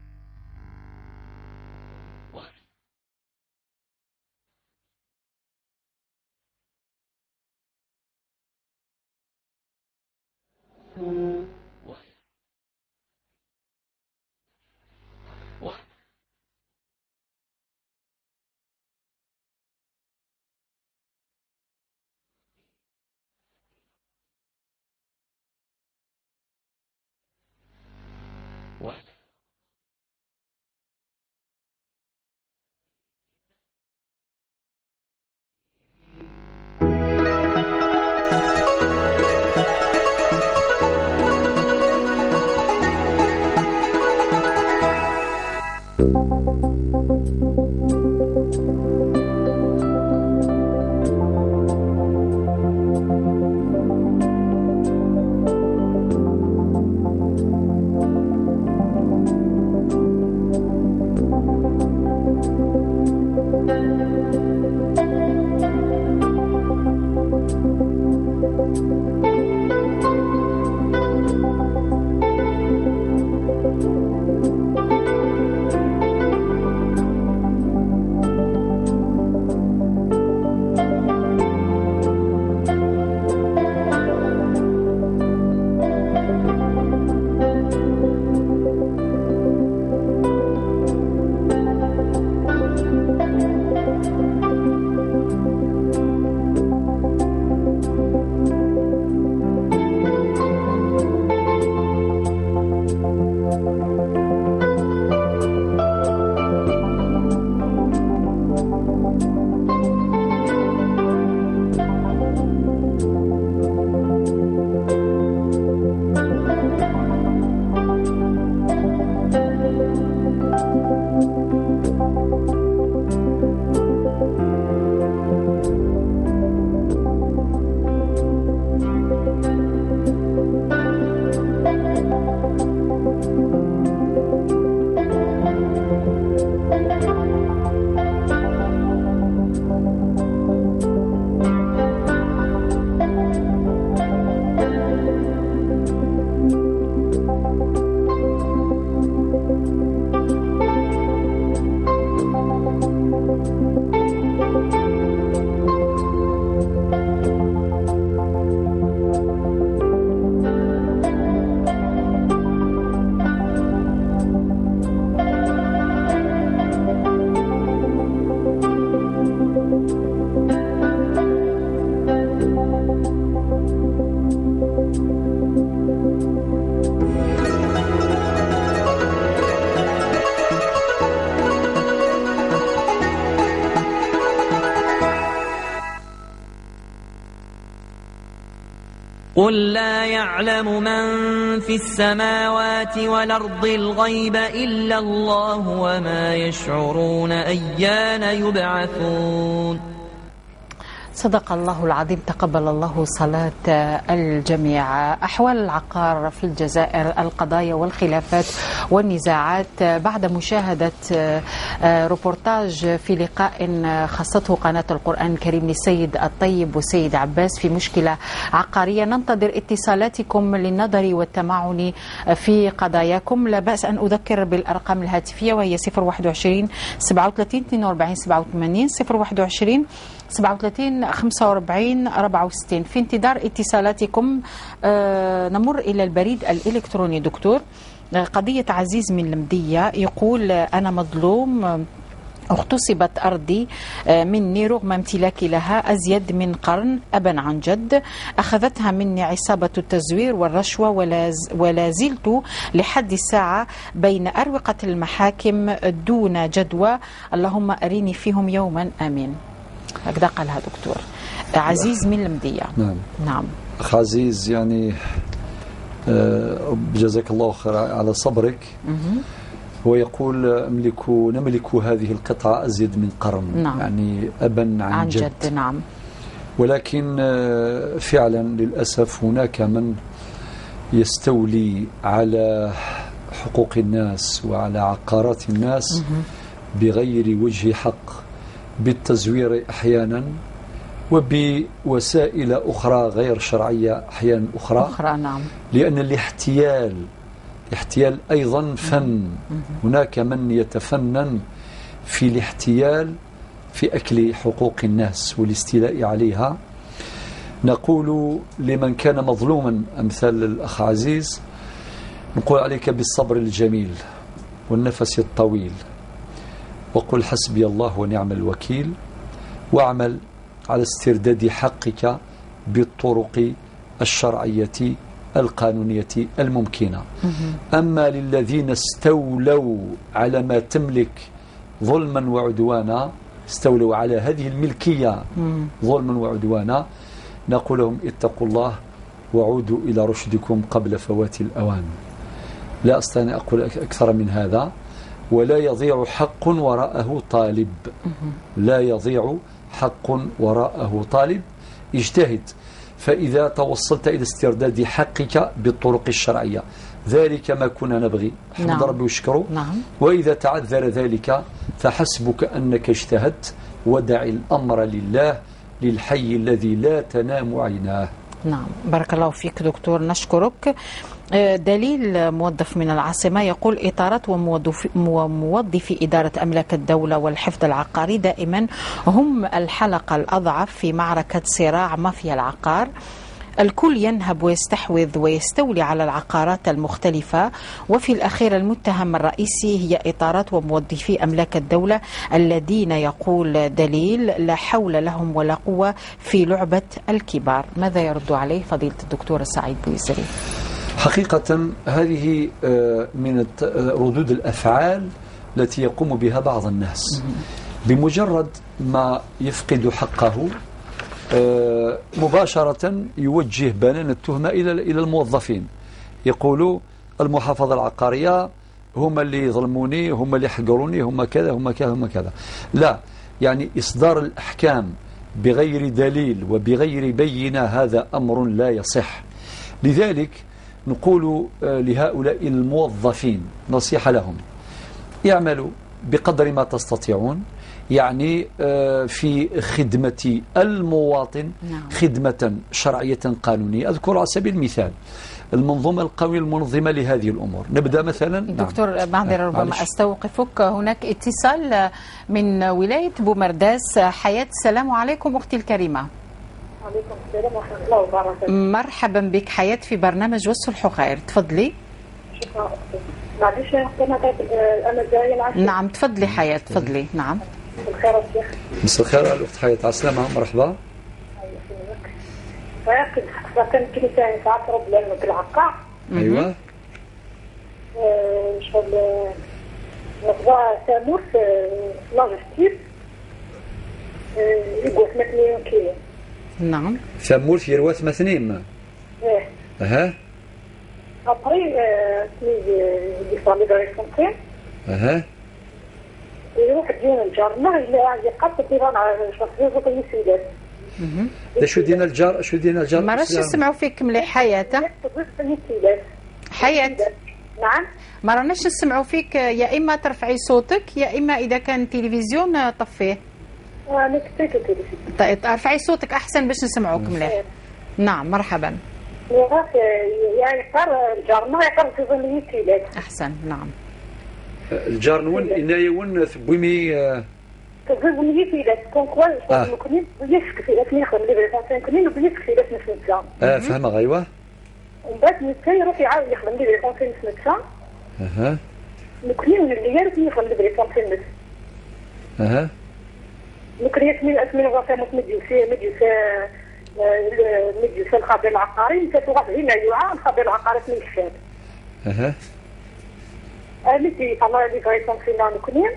[SPEAKER 7] قل لا يعلم من في السماوات والأرض الغيب إلا الله وما يشعرون أيان يبعثون.
[SPEAKER 1] صدق الله العظيم. تقبل الله صلاة الجميع. أحوال العقار في الجزائر، القضايا والخلافات والنزاعات. بعد مشاهدة روبورتاج في لقاء خصته قناة القرآن الكريم للسيد الطيب والسيد عباس في مشكلة عقارية، ننتظر اتصالاتكم للنظر والتمعن في قضاياكم. لا بأس أن أذكر بالأرقام الهاتفية وهي 021 37 42 87 021 37 45 64. في انتظار اتصالاتكم. نمر إلى البريد الإلكتروني. دكتور، قضية عزيز من المدية يقول: أنا مظلوم، اغتصبت أرضي مني رغم امتلاكي لها أزيد من قرن أبا عن جد. أخذتها مني عصابة التزوير والرشوة ولا زلت لحد الساعة بين أروقة المحاكم دون جدوى. اللهم أريني فيهم يوما آمين. هكذا قالها دكتور. عزيز من المدية. نعم
[SPEAKER 2] أخ عزيز، يعني جزاك الله خير على صبرك. هو يقول نملك هذه القطعة أزيد من قرن.
[SPEAKER 1] نعم.
[SPEAKER 2] يعني أبا عن جد.
[SPEAKER 1] نعم.
[SPEAKER 2] ولكن فعلا للأسف هناك من يستولي على حقوق الناس وعلى عقارات الناس بغير وجه حق، بالتزوير أحيانا وبوسائل أخرى غير شرعية أحيانا أخرى.
[SPEAKER 1] نعم.
[SPEAKER 2] لأن الاحتيال أيضا فن. هناك من يتفنن في الاحتيال في أكل حقوق الناس والاستيلاء عليها. نقول لمن كان مظلوما أمثال الأخ عزيز، نقول عليك بالصبر الجميل والنفس الطويل، وقل حسبي الله ونعم الوكيل، واعمل على استرداد حقك بالطرق الشرعية القانونية الممكنة. أما للذين استولوا على ما تملك ظلما وعدوانا، استولوا على هذه الملكية ظلما وعدوانا، نقول لهم اتقوا الله وعودوا إلى رشدكم قبل فوات الأوان. لا أستطيع أقول أكثر من هذا. ولا يضيع حق وراءه طالب. لا يضيع حق وراءه طالب. اجتهد، فإذا توصلت إلى استرداد حقك بالطرق الشرعية، ذلك ما كنا نبغي. حمد ربي وشكره.
[SPEAKER 1] نعم.
[SPEAKER 2] وإذا تعذر ذلك فحسبك أنك اجتهدت، ودع الأمر لله، للحي الذي لا تنام عيناه.
[SPEAKER 1] نعم، بارك الله فيك دكتور، نشكرك. دليل موظف من العاصمة يقول: إطارات وموظفي إدارة أملاك الدولة والحفظ العقاري دائما هم الحلقة الأضعف في معركة صراع مافيا العقار. الكل ينهب ويستحوذ ويستولي على العقارات المختلفة، وفي الأخير المتهم الرئيسي هي إطارات وموظفي أملاك الدولة الذين يقول دليل لا حول لهم ولا قوة في لعبة الكبار. ماذا يرد عليه فضيلة الدكتور سعيد بويزري؟
[SPEAKER 2] حقيقة هذه من ردود الأفعال التي يقوم بها بعض الناس. بمجرد ما يفقد حقه مباشرة يوجه بنان التهمة إلى الموظفين. يقولوا المحافظة العقارية هم اللي ظلموني، هم اللي حقروني، هم كذا هم كذا هم كذا. لا، يعني إصدار الأحكام بغير دليل وبغير بينة هذا أمر لا يصح. لذلك نقول لهؤلاء الموظفين نصيحة لهم: يعملوا بقدر ما تستطيعون، يعني في خدمة المواطن خدمة شرعية قانونية. أذكر على سبيل المثال المنظومة القومية المنظمة لهذه الأمور. نبدأ مثلا.
[SPEAKER 1] دكتور معذرة ربما أستوقفك، هناك اتصال من ولاية بومرداس. حياة، السلام عليكم أختي الكريمة.
[SPEAKER 8] وعليكم السلام ورحمة الله وبركاته.
[SPEAKER 1] مرحبا بك حياة في برنامج والصلح خير، تفضلي.
[SPEAKER 8] شكرا أختي. معلش أنا جاية العشاء.
[SPEAKER 1] نعم تفضلي حياة، تفضلي. نعم.
[SPEAKER 8] بالخير يا شيخ.
[SPEAKER 2] مساء الخير الأخت حياة، عسلامة، مرحبا.
[SPEAKER 8] فكان كنيسة ساعات رب لأنه بالعقار.
[SPEAKER 2] أيوة.
[SPEAKER 8] شغل نقضى سامور في لاجستير يقول 8 مليون كيلو.
[SPEAKER 1] نعم.
[SPEAKER 2] ثمور في رواث مثنين.
[SPEAKER 8] إيه.
[SPEAKER 2] اها
[SPEAKER 8] ابري دي فامي دايركتور
[SPEAKER 2] اها
[SPEAKER 8] يروح ديال الجارنا اللي يقصد ديران على شخصيه زوج السيدات.
[SPEAKER 2] شو دينا الجار شو دينا الجار
[SPEAKER 1] ما راش نسمعوا فيك مليح حياة. حياة
[SPEAKER 8] نعم
[SPEAKER 1] ما راناش نسمعوا فيك، يا اما ترفعي صوتك يا اما اذا كان تلفزيون طفيه.
[SPEAKER 8] انا كنت التلفزيون.
[SPEAKER 1] طيب ارفعي صوتك احسن باش نسمعوك مليح. نعم مرحبا.
[SPEAKER 8] يعني قرر جارنا يقرر في ظل السيدات.
[SPEAKER 1] احسن نعم.
[SPEAKER 2] الجار نون إنايا ون ثبومي
[SPEAKER 8] تزوج لي في ذات كون كوال ممكن يسك في اثنين خلي بالك كنين بيسك في ذات نسمع.
[SPEAKER 2] فهمها غيوه.
[SPEAKER 8] ومن بعد نتاي يروح يعاود يخدم لي بالكونسين نسمع.
[SPEAKER 2] اها.
[SPEAKER 8] ممكن اللي يعرف يخدم لي بالكونسين نس.
[SPEAKER 2] اها.
[SPEAKER 8] ممكن يسمي اسمي الغرفه مجلس الخبير العقاري تتوقف هنا يوعى الخبير العقاري من الشاب.
[SPEAKER 2] اها.
[SPEAKER 8] التي طلع لي غيكون فينا نكونين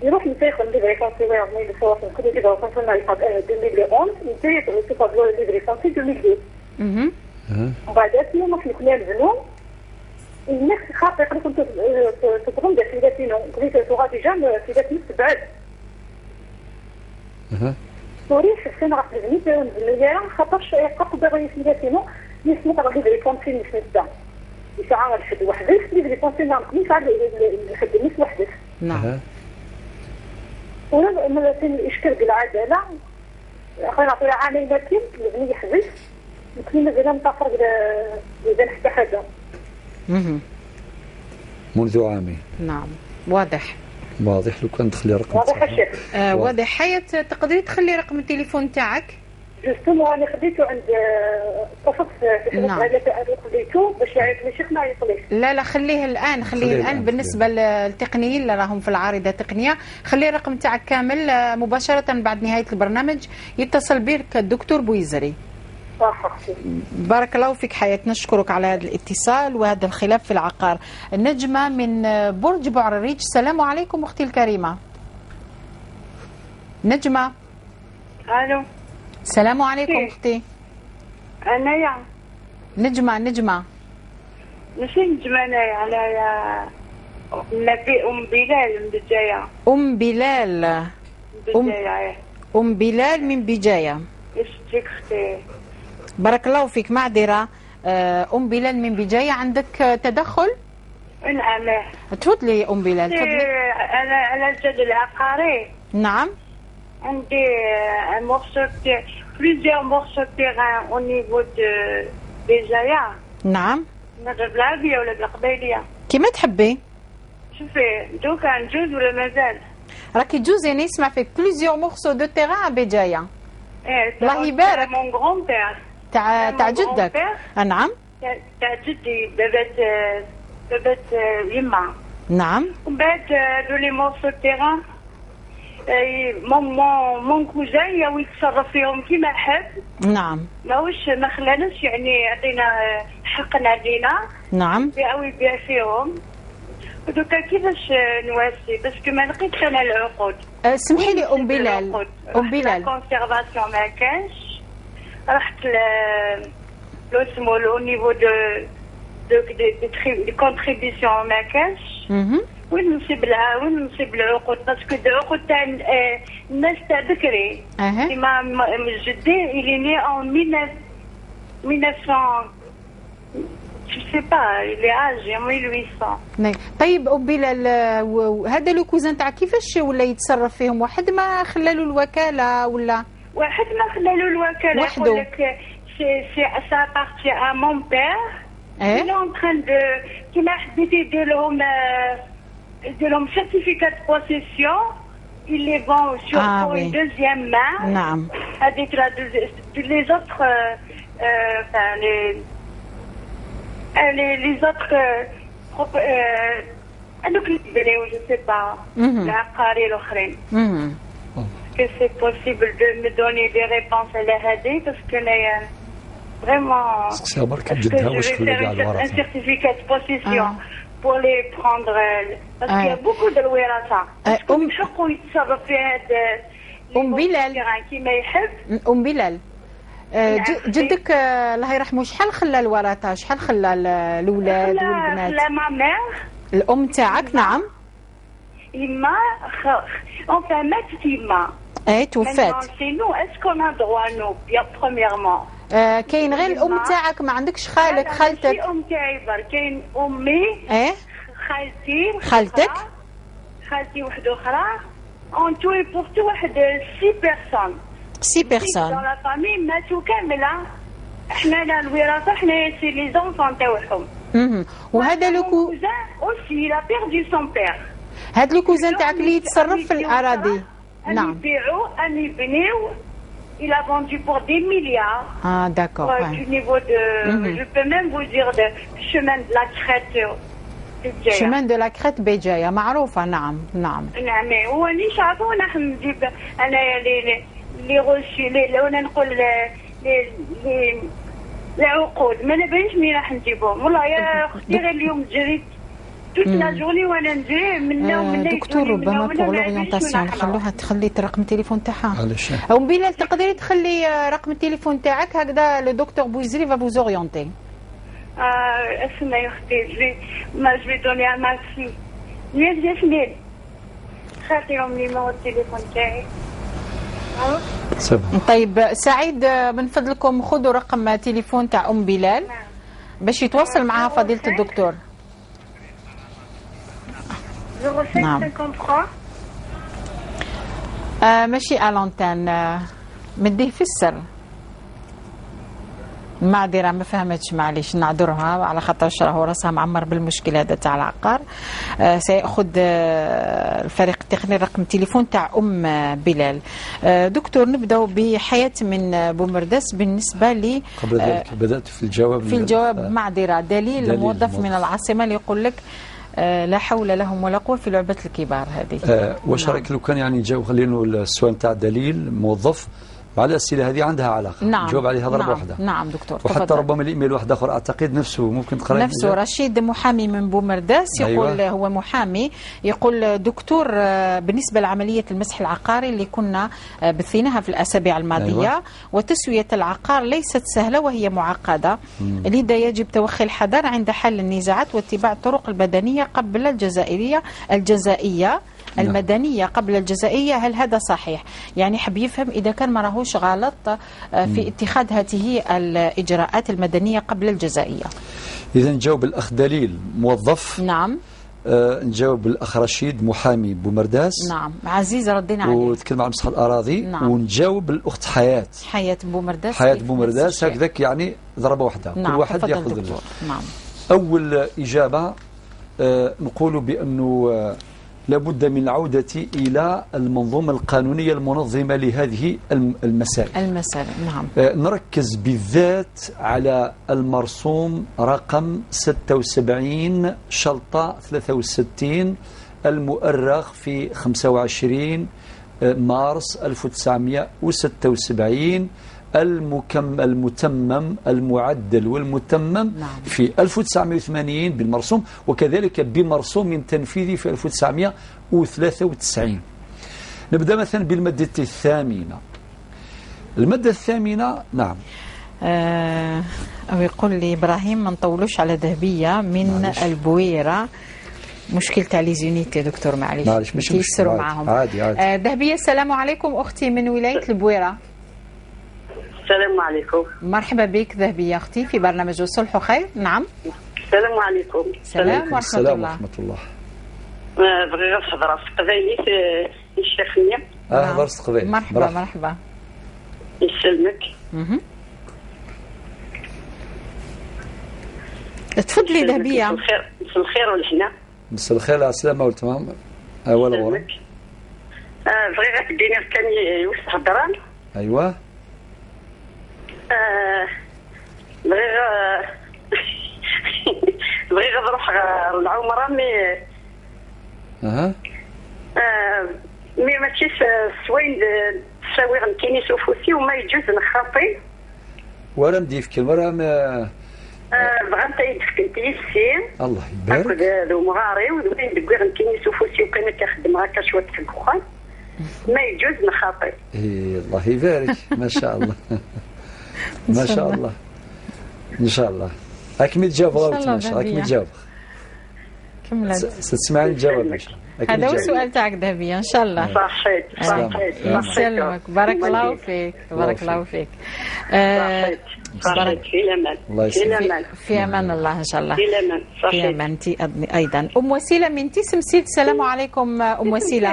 [SPEAKER 8] يروح يتاخذ لي غيكون في وين الصوت كل كده وصلنا لحد 2011 يتاخذ يتفضل لي غيكون في 2012 وبعد اسمه ما كنا نبنوا الناس خاطر كنت تضرب ده في ذاتنا كنت تغادي جام في ذات نفس بعد وريش السنة راح تبني بالليل خاطرش قط بغي في ذاتنا يسمع غادي غيكون في نفس يسعى الحد وحدث اللي كونسينا نكون يسعى الحد الناس وحدث.
[SPEAKER 1] نعم.
[SPEAKER 8] ولا مثلا الاشكال بالعداله اخويا نعطي عامين لكن اللي يحدث يمكن مازال متفرق اذا حتى حاجه.
[SPEAKER 2] منذ عامين.
[SPEAKER 1] نعم واضح.
[SPEAKER 2] واضح لو كان تخلي رقم.
[SPEAKER 8] واضح الشيخ.
[SPEAKER 1] واضح. حياة تقدري تخلي رقم التليفون تاعك؟
[SPEAKER 8] جوستومون انا خديته عند اتصلت في
[SPEAKER 1] نعم.
[SPEAKER 8] خديته باش يعرف الشيخ ما يطليش.
[SPEAKER 1] لا خليه الان بالنسبه للتقنيين اللي راهم في العارضه التقنيه، خلي الرقم تاعك كامل مباشره بعد نهايه البرنامج يتصل بك الدكتور بويزري.
[SPEAKER 8] صح.
[SPEAKER 1] بارك الله فيك حياة، نشكرك على هذا الاتصال وهذا الخلاف في العقار. النجمه من برج بعرريج، السلام عليكم اختي الكريمه. نجمه.
[SPEAKER 8] الو.
[SPEAKER 1] السلام عليكم اختي.
[SPEAKER 8] انايا
[SPEAKER 1] نجمه
[SPEAKER 8] ماشي نجمه انايا على نبي بلال من بجايه.
[SPEAKER 1] بلال. بلال من بجايه.
[SPEAKER 8] ايش اختي؟
[SPEAKER 1] بارك الله فيك. معذره بلال من بجايه، عندك تدخل؟
[SPEAKER 8] نعم.
[SPEAKER 1] تفضلي بلال تفضلي.
[SPEAKER 8] انا الجد العقاري.
[SPEAKER 1] نعم.
[SPEAKER 8] عندي plusieurs morceaux de terrain au niveau de بجاية.
[SPEAKER 1] نعم.
[SPEAKER 8] نضرب بالعربية ولا بالقبيلية؟
[SPEAKER 1] كيما تحبي.
[SPEAKER 8] شوفي دوكا نجوز ولا مازال؟
[SPEAKER 1] راكي تجوزي، يعني نسمع فيك plusieurs morceaux de terrain بجاية. الله يبارك.
[SPEAKER 8] mon grand-père.
[SPEAKER 1] تاع جدك. نعم.
[SPEAKER 8] تاع جدي بابات يما.
[SPEAKER 1] نعم.
[SPEAKER 8] ومن بعد هذو لي morceaux de terrain مون كوزان ياوي يتصرف فيهم كيما حب.
[SPEAKER 1] نعم.
[SPEAKER 8] ما خلاناش يعني يعطينا حقنا علينا.
[SPEAKER 1] نعم.
[SPEAKER 8] ياوي يبيع فيهم. ودوكا كيفاش نواسي باسكو ما لقيتش انا العقود.
[SPEAKER 1] سمحي لي بلال. بلال.
[SPEAKER 8] كونسيرفاسيون ما كانش. رحت لو اسمو لو نيفو دو كونتريبيسيون ما كانش. وين نصيب العقود باسكو العقود تاع الناس تاع بكري كيما جدي اللي ني اون 1900 je sais pas il est âgé 1800.
[SPEAKER 1] طيب بلال، هذا لو كوزان تاع كيفاش ولا يتصرف فيهم؟ واحد ما خلالو الوكاله ولا
[SPEAKER 8] واحد ما خلالو الوكاله
[SPEAKER 1] وحده؟
[SPEAKER 8] يقول لك سي سا بارتي ا مون بير il est en train de كيما حبيتي يدير لهم certificat de possession, ils les vendent sur une deuxième main.
[SPEAKER 1] نعم.
[SPEAKER 8] Avec les autres, les autres, je sais pas, العقاري الآخرين. Que c'est possible de me donner des réponses à la هذه parce que là, vraiment,
[SPEAKER 2] je vais
[SPEAKER 8] faire un certificat de possession. pour les prendre parce qu'il y a beaucoup de الوراثة. يحقوا يتصرف في هذا
[SPEAKER 1] بلال
[SPEAKER 8] كيما يحب.
[SPEAKER 1] بلال جدك الله يرحمه شحال خلى الورثه، شحال خلى الاولاد والبنات؟
[SPEAKER 8] لا ما مير.
[SPEAKER 1] الام تاعك؟ نعم.
[SPEAKER 8] يما اونفان ماتت يما.
[SPEAKER 1] توفات.
[SPEAKER 8] سي نو اسكو نا دروا نو بيان برومييرمون.
[SPEAKER 1] كاين غير الام تاعك، ما عندكش خالك خالتك؟
[SPEAKER 8] ماشي ام تاعي برك، كاين امي خالتك خالتي وحده اخرى. اون تو بور تو واحد 6 بيرسون دون لا فامي ماتوا كامله. احنا لا الوراثه، احنا سي لي زونفون تاعهم.
[SPEAKER 1] وهذا لو
[SPEAKER 8] كوزان اوسي لا بيردو سون بير.
[SPEAKER 1] هاد لو كوزان تاعك اللي يتصرف في الاراضي. نعم.
[SPEAKER 8] يبيعوا ان يبنيو. Il a vendu pour des milliards.
[SPEAKER 1] Ah, d'accord.
[SPEAKER 8] Du niveau de, je peux même vous dire, de chemin de la Crête.
[SPEAKER 1] chemin de la Crête بجاية معروفة. نعم نعم.
[SPEAKER 8] نعم. هو اللي شافوا نحن نجيب أنا اللي غوشي اللي وانا نقول لي العقود ما نبينش مين راح نجيبهم. والله يا أختي غير اليوم جريت توت لا جورني وانا نجي منا ومنا.
[SPEAKER 1] دكتور ربما بوغ لورينتاسيون نخلوها تخلي رقم التليفون تاعها.
[SPEAKER 2] علاش؟
[SPEAKER 1] او بلال تقدري تخلي رقم التليفون تاعك هكذا لو دكتور بويزري فا فوز اورينتي.
[SPEAKER 8] اسمعي يا اختي جو في دوني ا ما في نيت جسمي خاطرهم لي مو التليفون تاعي.
[SPEAKER 1] طيب سعيد من فضلكم خذوا رقم تليفون تاع ام بلال باش يتواصل معها فضيلة الدكتور. نعم. ماشي الانتان مديه في السر. معذرة ما فهمتش، معليش نعذرها على خاطر راهو راسها معمر بالمشكل هذا تاع العقار. سيأخذ الفريق التقني رقم التليفون تاع ام بلال. دكتور نبداو بحياة من بومرداس. بالنسبة لي
[SPEAKER 2] قبل ذلك بدأت في الجواب
[SPEAKER 1] معذرة. دليل موظف من العاصمة اللي يقول لك لا حول لهم ولا قوة في لعبة الكبار هذه.
[SPEAKER 2] واش رايك لو كان يعني نجاوب خلينا السؤال تاع دليل موظف مع الأسئلة هذه عندها علاقة.
[SPEAKER 1] نعم.
[SPEAKER 2] جاوب عليها ضربة واحدة.
[SPEAKER 1] نعم دكتور.
[SPEAKER 2] وحتى
[SPEAKER 1] تفضل.
[SPEAKER 2] ربما الإيميل واحد آخر أعتقد نفسه ممكن تقرأ
[SPEAKER 1] نفسه رشيد محامي من بومرداس يقول. أيوة. هو محامي يقول دكتور بالنسبة لعملية المسح العقاري اللي كنا بثيناها في الأسابيع الماضية. أيوة. وتسوية العقار ليست سهلة وهي معقدة. لذا يجب توخي الحذر عند حل النزاعات واتباع الطرق البدنية قبل الجزائية المدنية قبل الجزائية. هل هذا صحيح؟ يعني حب يفهم إذا كان ما راهوش غلط في اتخاذ هذه الإجراءات المدنية قبل الجزائية.
[SPEAKER 2] إذا نجاوب الأخ دليل موظف.
[SPEAKER 1] نعم.
[SPEAKER 2] نجاوب الأخ رشيد محامي بومرداس.
[SPEAKER 1] نعم. عزيز ردينا عليه.
[SPEAKER 2] وتكلم عن مسح الأراضي. نعم. ونجاوب الأخت حياة بومرداس هكذاك يعني ضربة واحدة.
[SPEAKER 1] نعم.
[SPEAKER 2] كل واحد يأخذ.
[SPEAKER 1] نعم.
[SPEAKER 2] أول إجابة نقول بأنه لابد من العودة إلى المنظومة القانونية المنظمة لهذه المسائل.
[SPEAKER 1] نعم.
[SPEAKER 2] نركز بالذات على المرسوم رقم 76 شلطة 63 المؤرخ في 25 مارس 1976 المتمم المعدل والمتمم. نعم. في 1980 بالمرسوم وكذلك بمرسوم تنفيذي في 1993. نبدأ مثلا بالمادة الثامنة. المادة الثامنة. نعم.
[SPEAKER 1] أو يقول لي إبراهيم ما نطولوش على ذهبية من البويرة. مشكلة تاع لي زونيتي دكتور معليش
[SPEAKER 2] مش
[SPEAKER 1] يسروا معاهم.
[SPEAKER 2] عادي.
[SPEAKER 1] ذهبية السلام عليكم أختي من ولاية البويرة.
[SPEAKER 9] السلام عليكم.
[SPEAKER 1] مرحبا بك ذهبية أختي في برنامج الصلح وخير. نعم.
[SPEAKER 9] السلام عليكم.
[SPEAKER 1] السلام ورحمة الله.
[SPEAKER 9] بغي غير نهضر في قبايلي في الشيخية.
[SPEAKER 2] هضر في قبايلي.
[SPEAKER 1] مرحبا.
[SPEAKER 9] يسلمك.
[SPEAKER 1] تفضلي ذهبية.
[SPEAKER 9] مساء الخير والحنا.
[SPEAKER 2] مساء الخير على السلامة والتمام. أولا ورا.
[SPEAKER 9] بغي غير تديني كان يوسف هضران.
[SPEAKER 2] أيوة.
[SPEAKER 9] بغي نروح العمرة مي ماشي سوين تساوي غنكيني سوفوسي وما يجوز نخاطي
[SPEAKER 2] ورا مديفك ورا
[SPEAKER 9] بغات يدفكنتي السين
[SPEAKER 2] الله يبارك
[SPEAKER 9] هكذا ومغاري ودوين دكوي غنكيني سوفوسي وكان كنخدم هكا شويه في الدخان ما يجوز نخاطي.
[SPEAKER 2] الله يبارك ما شاء الله. ما شاء الله ان شاء الله. راك متجاوب غاوت ماشي راك متجاوب.
[SPEAKER 1] كملت.
[SPEAKER 2] ستسمعني الجواب ان شاء الله.
[SPEAKER 1] هذا هو السؤال تاعك ذهبيه ان شاء الله.
[SPEAKER 9] صحيت
[SPEAKER 1] يسلمك. بارك الله فيك. بارك الله فيك.
[SPEAKER 9] صحيت في الامان.
[SPEAKER 2] الله يسلمك.
[SPEAKER 1] في امان الله ان شاء الله.
[SPEAKER 9] في الامان
[SPEAKER 1] في
[SPEAKER 9] صحيت.
[SPEAKER 1] امانتي ايضا. ام وسيله من تسمسيل. السلام عليكم ام وسيله.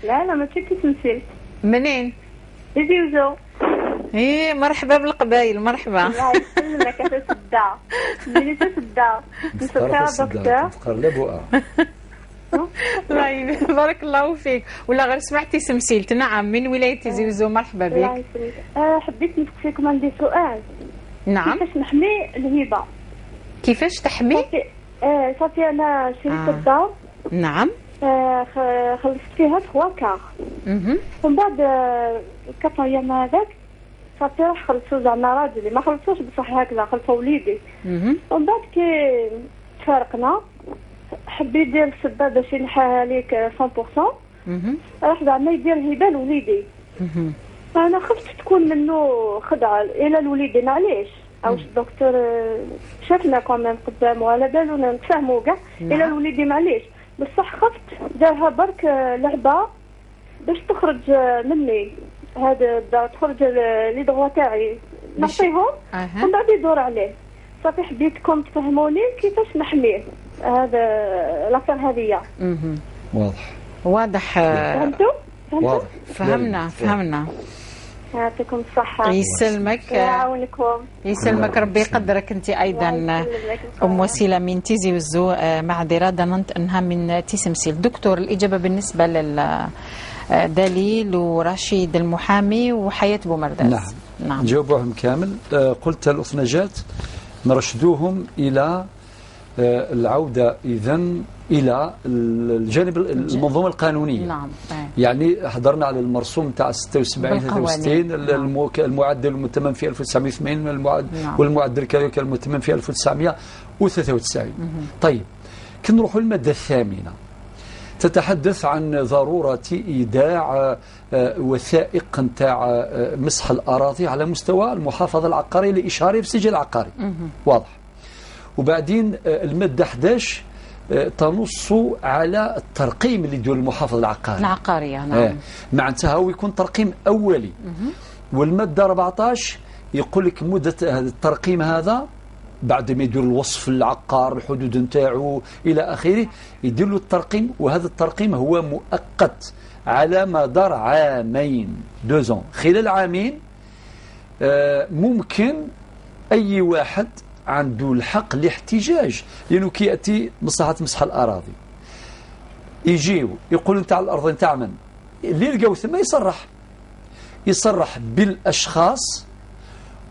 [SPEAKER 8] لا ماشي تسمسيل.
[SPEAKER 1] منين؟
[SPEAKER 8] يزيوزو.
[SPEAKER 1] ايه مرحبا بالقبايل. مرحبا.
[SPEAKER 8] الله يسلمك يا سدا. ملي تسدا نسخر دكتور.
[SPEAKER 2] تفكر لبؤه.
[SPEAKER 1] الله بارك الله فيك. ولا غير سمعتي سمسيلت. نعم من ولاية زيوزو. مرحبا بك.
[SPEAKER 8] حبيت نسقسيكم عندي سؤال.
[SPEAKER 1] نعم.
[SPEAKER 8] كيفاش نحمي الهبه؟
[SPEAKER 1] كيفاش تحمي؟
[SPEAKER 8] صافي انا شريت الدار.
[SPEAKER 1] نعم.
[SPEAKER 8] خلصت فيها 3 كار. ومن بعد 4 ايام هذاك صافي راح خلصوا زعما راجلي ما خلصوش بصح هكذا خلصوا وليدي. ومن بعد كي تفارقنا حب يدير السبه باش ينحاها ليك 100%. راح زعما يدير هبه لوليدي. انا خفت تكون منه خدعه الى الوليدين. علاش؟ واش الدكتور شافنا كمان قدامه على بالو نتفاهموا كاع الى الوليدين. معليش بصح خفت دارها برك لعبه باش تخرج مني. هذا تخرج لي دغوا تاعي نعطيهم ومن بعد يدور عليه. صافي حبيتكم تفهموني كيفاش نحميه هذا لافير هذه.
[SPEAKER 1] واضح.
[SPEAKER 8] فهمتوا؟
[SPEAKER 2] واضح.
[SPEAKER 1] فهمنا.
[SPEAKER 8] يعطيكم الصحة.
[SPEAKER 1] يسلمك.
[SPEAKER 8] يعاونكم.
[SPEAKER 1] يسلمك. ربي يقدرك انت ايضا. ام وسيله من تيزي وزو. معذره ظننت انها من تسمسيل. دكتور الاجابه بالنسبه دليل ورشيد المحامي وحياة بومرداس.
[SPEAKER 2] نعم. جاوبوهم كامل. قلت الأخت نجاة نرشدوهم إلى العودة إذن إلى الجانب المنظومة القانونية.
[SPEAKER 1] نعم.
[SPEAKER 2] يعني حضرنا على المرسوم تاع 76 63 المعدل المتمم في 1980 والمعدل كذلك المتمم في 1993. طيب كي نروحوا للمادة الثامنة تتحدث عن ضرورة إيداع وثائق نتاع مسح الأراضي على مستوى المحافظة العقارية لإشهاره بسجل العقاري. واضح. وبعدين المادة 11 تنص على الترقيم اللي يدير المحافظة
[SPEAKER 1] العقارية. نعم.
[SPEAKER 2] معناتها هو يكون ترقيم أولي. والمادة 14 يقول لك مدة الترقيم هذا بعد ما يدير الوصف العقار الحدود نتاعو إلى آخره يدير له الترقيم. وهذا الترقيم هو مؤقت على مدار 2 عام. خلال 2 عام ممكن أي واحد عنده الحق الاحتجاج. لأنه كي يأتي مصلحة مسح الأراضي يجيو يقول نتاع الأرض نتاع من اللي لقاو ثم يصرح بالأشخاص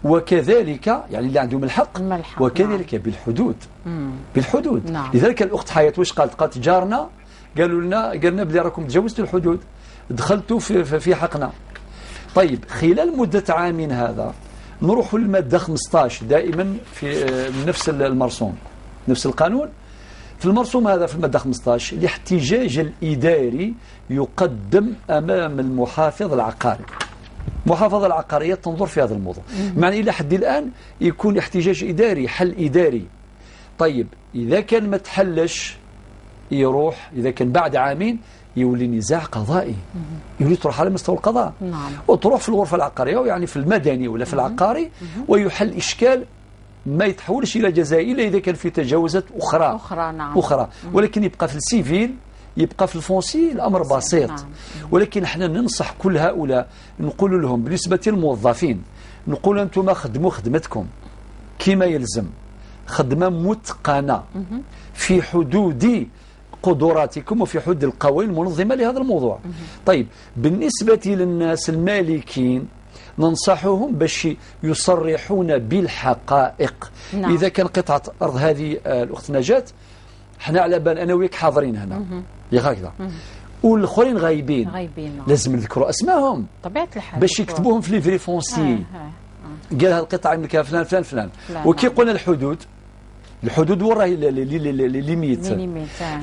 [SPEAKER 2] وكذلك يعني اللي عندهم الحق وكذلك بالحدود.
[SPEAKER 1] نعم.
[SPEAKER 2] لذلك الأخت حياة واش قالت جارنا قالنا بلي راكم تجاوزتوا الحدود دخلتوا في حقنا. طيب خلال مدة 2 عام هذا نروحوا للمادة 15 دائما في نفس المرسوم نفس القانون. في المرسوم هذا في المادة 15 الاحتجاج الإداري يقدم أمام المحافظ العقاري. المحافظة العقارية تنظر في هذا الموضوع. معنى إلى حد الآن يكون احتجاج إداري حل إداري. طيب إذا كان ما تحلش يروح إذا كان بعد 2 عام يولي نزاع قضائي يولي تروح على مستوى القضاء.
[SPEAKER 1] نعم.
[SPEAKER 2] وتروح في الغرفة العقارية يعني في المدني ولا في العقاري ويحل إشكال ما يتحولش إلى جزائي إلا إذا كان في تجاوزات أخرى.
[SPEAKER 1] نعم.
[SPEAKER 2] أخرى. ولكن يبقى في السيفيل يبقى في الفونسي الأمر بسيط.
[SPEAKER 1] نعم.
[SPEAKER 2] ولكن احنا ننصح كل هؤلاء نقول لهم بالنسبة للموظفين نقول أنتم خدموا خدمتكم كما يلزم خدمة متقنة في حدود قدراتكم وفي حدود القوانين المنظمة لهذا الموضوع. طيب بالنسبة للناس المالكين ننصحهم باش يصرحون بالحقائق.
[SPEAKER 1] نعم.
[SPEAKER 2] إذا كان قطعة أرض هذه الأخت نجاة احنا على بال أنا وياك حاضرين هنا هكذا والاخرين غايبين لازم نذكروا اسمائهم
[SPEAKER 1] طبيعه الحال
[SPEAKER 2] باش يكتبوهم في ليفري فونسي. قال هذه القطعه يملكها فلان. وكي قلنا الحدود وين راهي ليميت.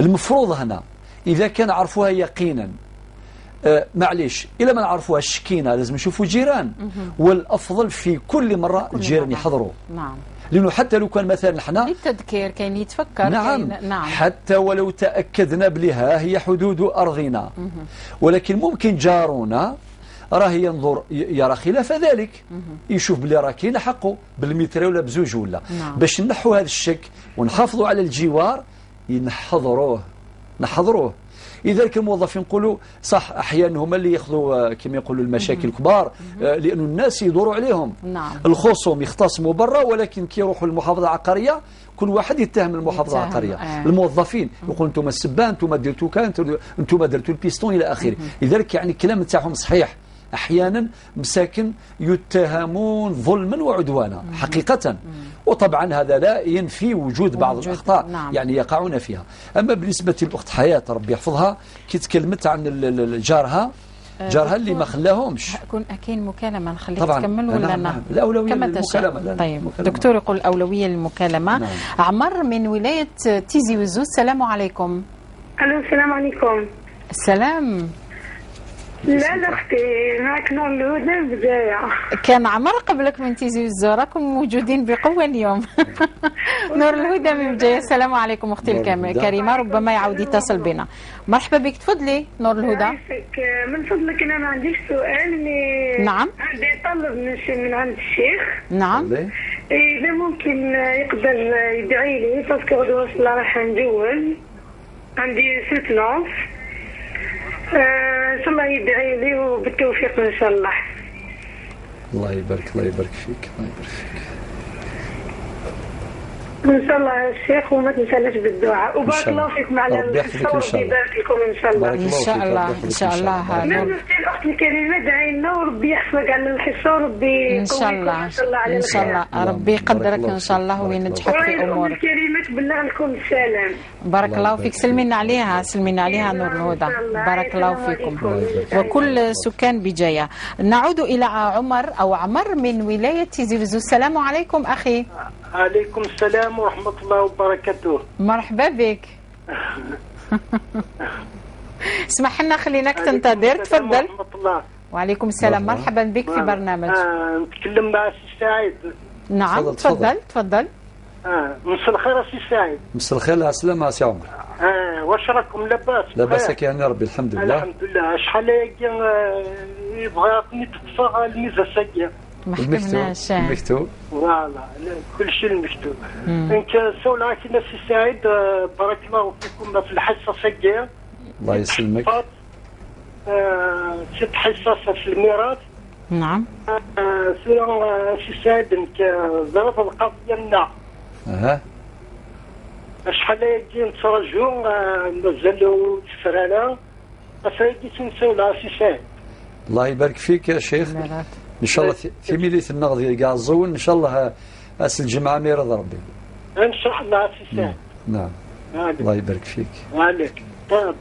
[SPEAKER 2] المفروض هنا اذا كان عرفوها يقينا معليش إلا ما نعرفوها الشكينة لازم نشوفوا جيران، والأفضل في كل مرة الجيران يحضروا.
[SPEAKER 1] نعم.
[SPEAKER 2] لأنه حتى لو كان مثلا حنا
[SPEAKER 1] للتذكير كاين يتفكر.
[SPEAKER 2] نعم.
[SPEAKER 1] نعم.
[SPEAKER 2] حتى ولو تأكدنا بلها هي حدود أرضنا، ولكن ممكن جارنا راه ينظر يرى خلاف ذلك، يشوف بلي راه كاين حقه بالمتر ولا بزوج ولا.
[SPEAKER 1] نعم.
[SPEAKER 2] باش نحوا هذا الشك ونحافظوا على الجوار نحضروه. لذلك الموظفين نقولوا صح احيانا هما اللي ياخذوا كما يقولوا المشاكل الكبار، لأن الناس يدوروا عليهم.
[SPEAKER 1] نعم.
[SPEAKER 2] الخصوم يختصموا برا، ولكن كي يروحوا للمحافظه العقاريه كل واحد يتهم المحافظه العقاريه. الموظفين يقولوا انتم السبان، انتم درتوا كان، انتم درتوا البيستون الى اخره. لذلك يعني الكلام تاعهم صحيح، احيانا مساكن يتهمون ظلما وعدوانا حقيقه، وطبعا هذا لا ينفي وجود بعض الاخطاء.
[SPEAKER 1] نعم.
[SPEAKER 2] يعني يقعون فيها. اما بالنسبه للاخت حياه ربي يحفظها، كي تكلمت عن جارها اللي ما خلاهمش.
[SPEAKER 1] كاين مكالمه نخليك
[SPEAKER 2] طبعا
[SPEAKER 1] تكمل ولا
[SPEAKER 2] نعم. الأولوية للمكالمة.
[SPEAKER 1] طيب
[SPEAKER 2] المكالمة.
[SPEAKER 1] دكتور يقول الأولوية للمكالمة.
[SPEAKER 2] نعم.
[SPEAKER 1] عمر من ولاية تيزي وزو، السلام عليكم.
[SPEAKER 8] الو السلام عليكم.
[SPEAKER 1] السلام.
[SPEAKER 8] لا اختي معك نور الهدى من البدايه.
[SPEAKER 1] كان عمر قبلك من تيزي وزو، راكم موجودين بقوة اليوم. نور الهدى من البداية. السلام عليكم أختي الكريمة، ربما يعود يتصل بنا. مرحبا بك، تفضلي نور الهدى.
[SPEAKER 8] من فضلك انا ما عنديش سؤال،
[SPEAKER 1] نعم.
[SPEAKER 8] عندي طلب من عند الشيخ.
[SPEAKER 1] نعم.
[SPEAKER 8] اذا ممكن يقدر يدعي لي، باسكو غدوه ان شاء الله راح نجوز، عندي 6 ناس، ان شاء الله يدعي لي وبالتوفيق ان شاء الله.
[SPEAKER 2] الله يبارك فيك، الله يبارك فيك.
[SPEAKER 8] ان شاء الله الشيخ، وما تنساش بالدعاء، وبارك الله فيكم على الحصه، ويبارك لكم ان شاء الله.
[SPEAKER 1] ان شاء الله ان شاء الله.
[SPEAKER 8] نفسي الاخت الكريمه دعي لنا وربي يحفظك على الحصه، وربي
[SPEAKER 1] ان شاء الله ان شاء الله ربي يقدرك ان شاء الله وينجحك في امورك.
[SPEAKER 8] الكريمه تبلغ لكم السلام.
[SPEAKER 1] بارك الله فيك، سلمينا عليها نور الهدى. بارك الله فيكم وكل سكان بجايه. نعود الى عمر من ولايه تيزي وزو. السلام عليكم اخي.
[SPEAKER 10] عليكم السلام ورحمة الله وبركاته.
[SPEAKER 1] مرحبا بك. اسمح لنا خليناك تنتظر، تفضل.
[SPEAKER 10] ورحمة الله.
[SPEAKER 1] وعليكم السلام، مرحبا بك في برنامج.
[SPEAKER 10] نتكلم مع سي سعيد.
[SPEAKER 1] نعم تفضل.
[SPEAKER 10] مساء الخير سي سعيد.
[SPEAKER 2] مساء الخير، على السلامة سي عمر.
[SPEAKER 10] واش راكم لاباس؟
[SPEAKER 2] لاباس كان ربي الحمد لله.
[SPEAKER 10] الحمد لله. شحال يبغى نتفق الميزة الساقية.
[SPEAKER 2] المكتوب
[SPEAKER 10] فوالا كل شيء المكتوب. انت سول عاكنا سي سعيد، بارك الله فيكم في الحصه الساقيه.
[SPEAKER 2] الله يسلمك.
[SPEAKER 10] 6 حصص في الميراث.
[SPEAKER 1] نعم.
[SPEAKER 10] سي سعيد انت ضرب القضيه لنا. شحال يجي نترجو مازالو تفرانا، فايدي تنساو سي سعيد.
[SPEAKER 2] الله يبارك فيك يا شيخ. ان شاء الله في ميليت النغض كاع الزون ان شاء الله اس الجمعه ما يرضى ربي
[SPEAKER 10] ان شاء الله سي سعيد.
[SPEAKER 2] نعم. الله يبارك فيك.
[SPEAKER 10] عليك.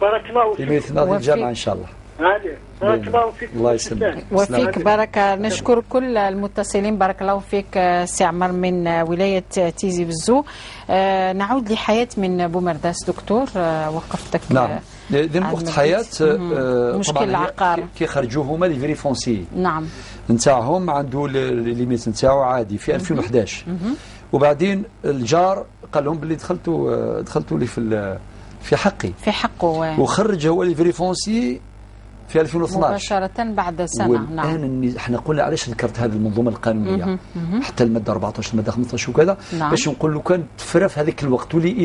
[SPEAKER 10] بارك الله فيك.
[SPEAKER 2] في ميليت النغض الجامعه ان شاء الله.
[SPEAKER 10] عليك. بارك الله فيك.
[SPEAKER 2] الله يسلمك.
[SPEAKER 1] وفيك بركه. نشكر كل المتصلين. بارك الله فيك سي عمر من ولايه تيزي وزو. نعود لحياه من بومرداس. دكتور وقفتك.
[SPEAKER 2] نعم. لأن أخت حياة
[SPEAKER 1] مشكل العقار
[SPEAKER 2] كي خرجوا هما لي فيري فونسي.
[SPEAKER 1] نعم.
[SPEAKER 2] نتاعهم عنده الليميت نتاعو عادي في 2011. وبعدين الجار قال لهم باللي دخلتوا لي في حقه وخرج هو لي فيري فونسي في 2012
[SPEAKER 1] مباشرة بعد سنة. نعم.
[SPEAKER 2] والآن احنا قلنا علاش ذكرت هذه المنظومة القانونية حتى المادة 14 المادة 15 وكذا.
[SPEAKER 1] نعم.
[SPEAKER 2] باش نقول له كان تفرى في هذاك الوقت ولي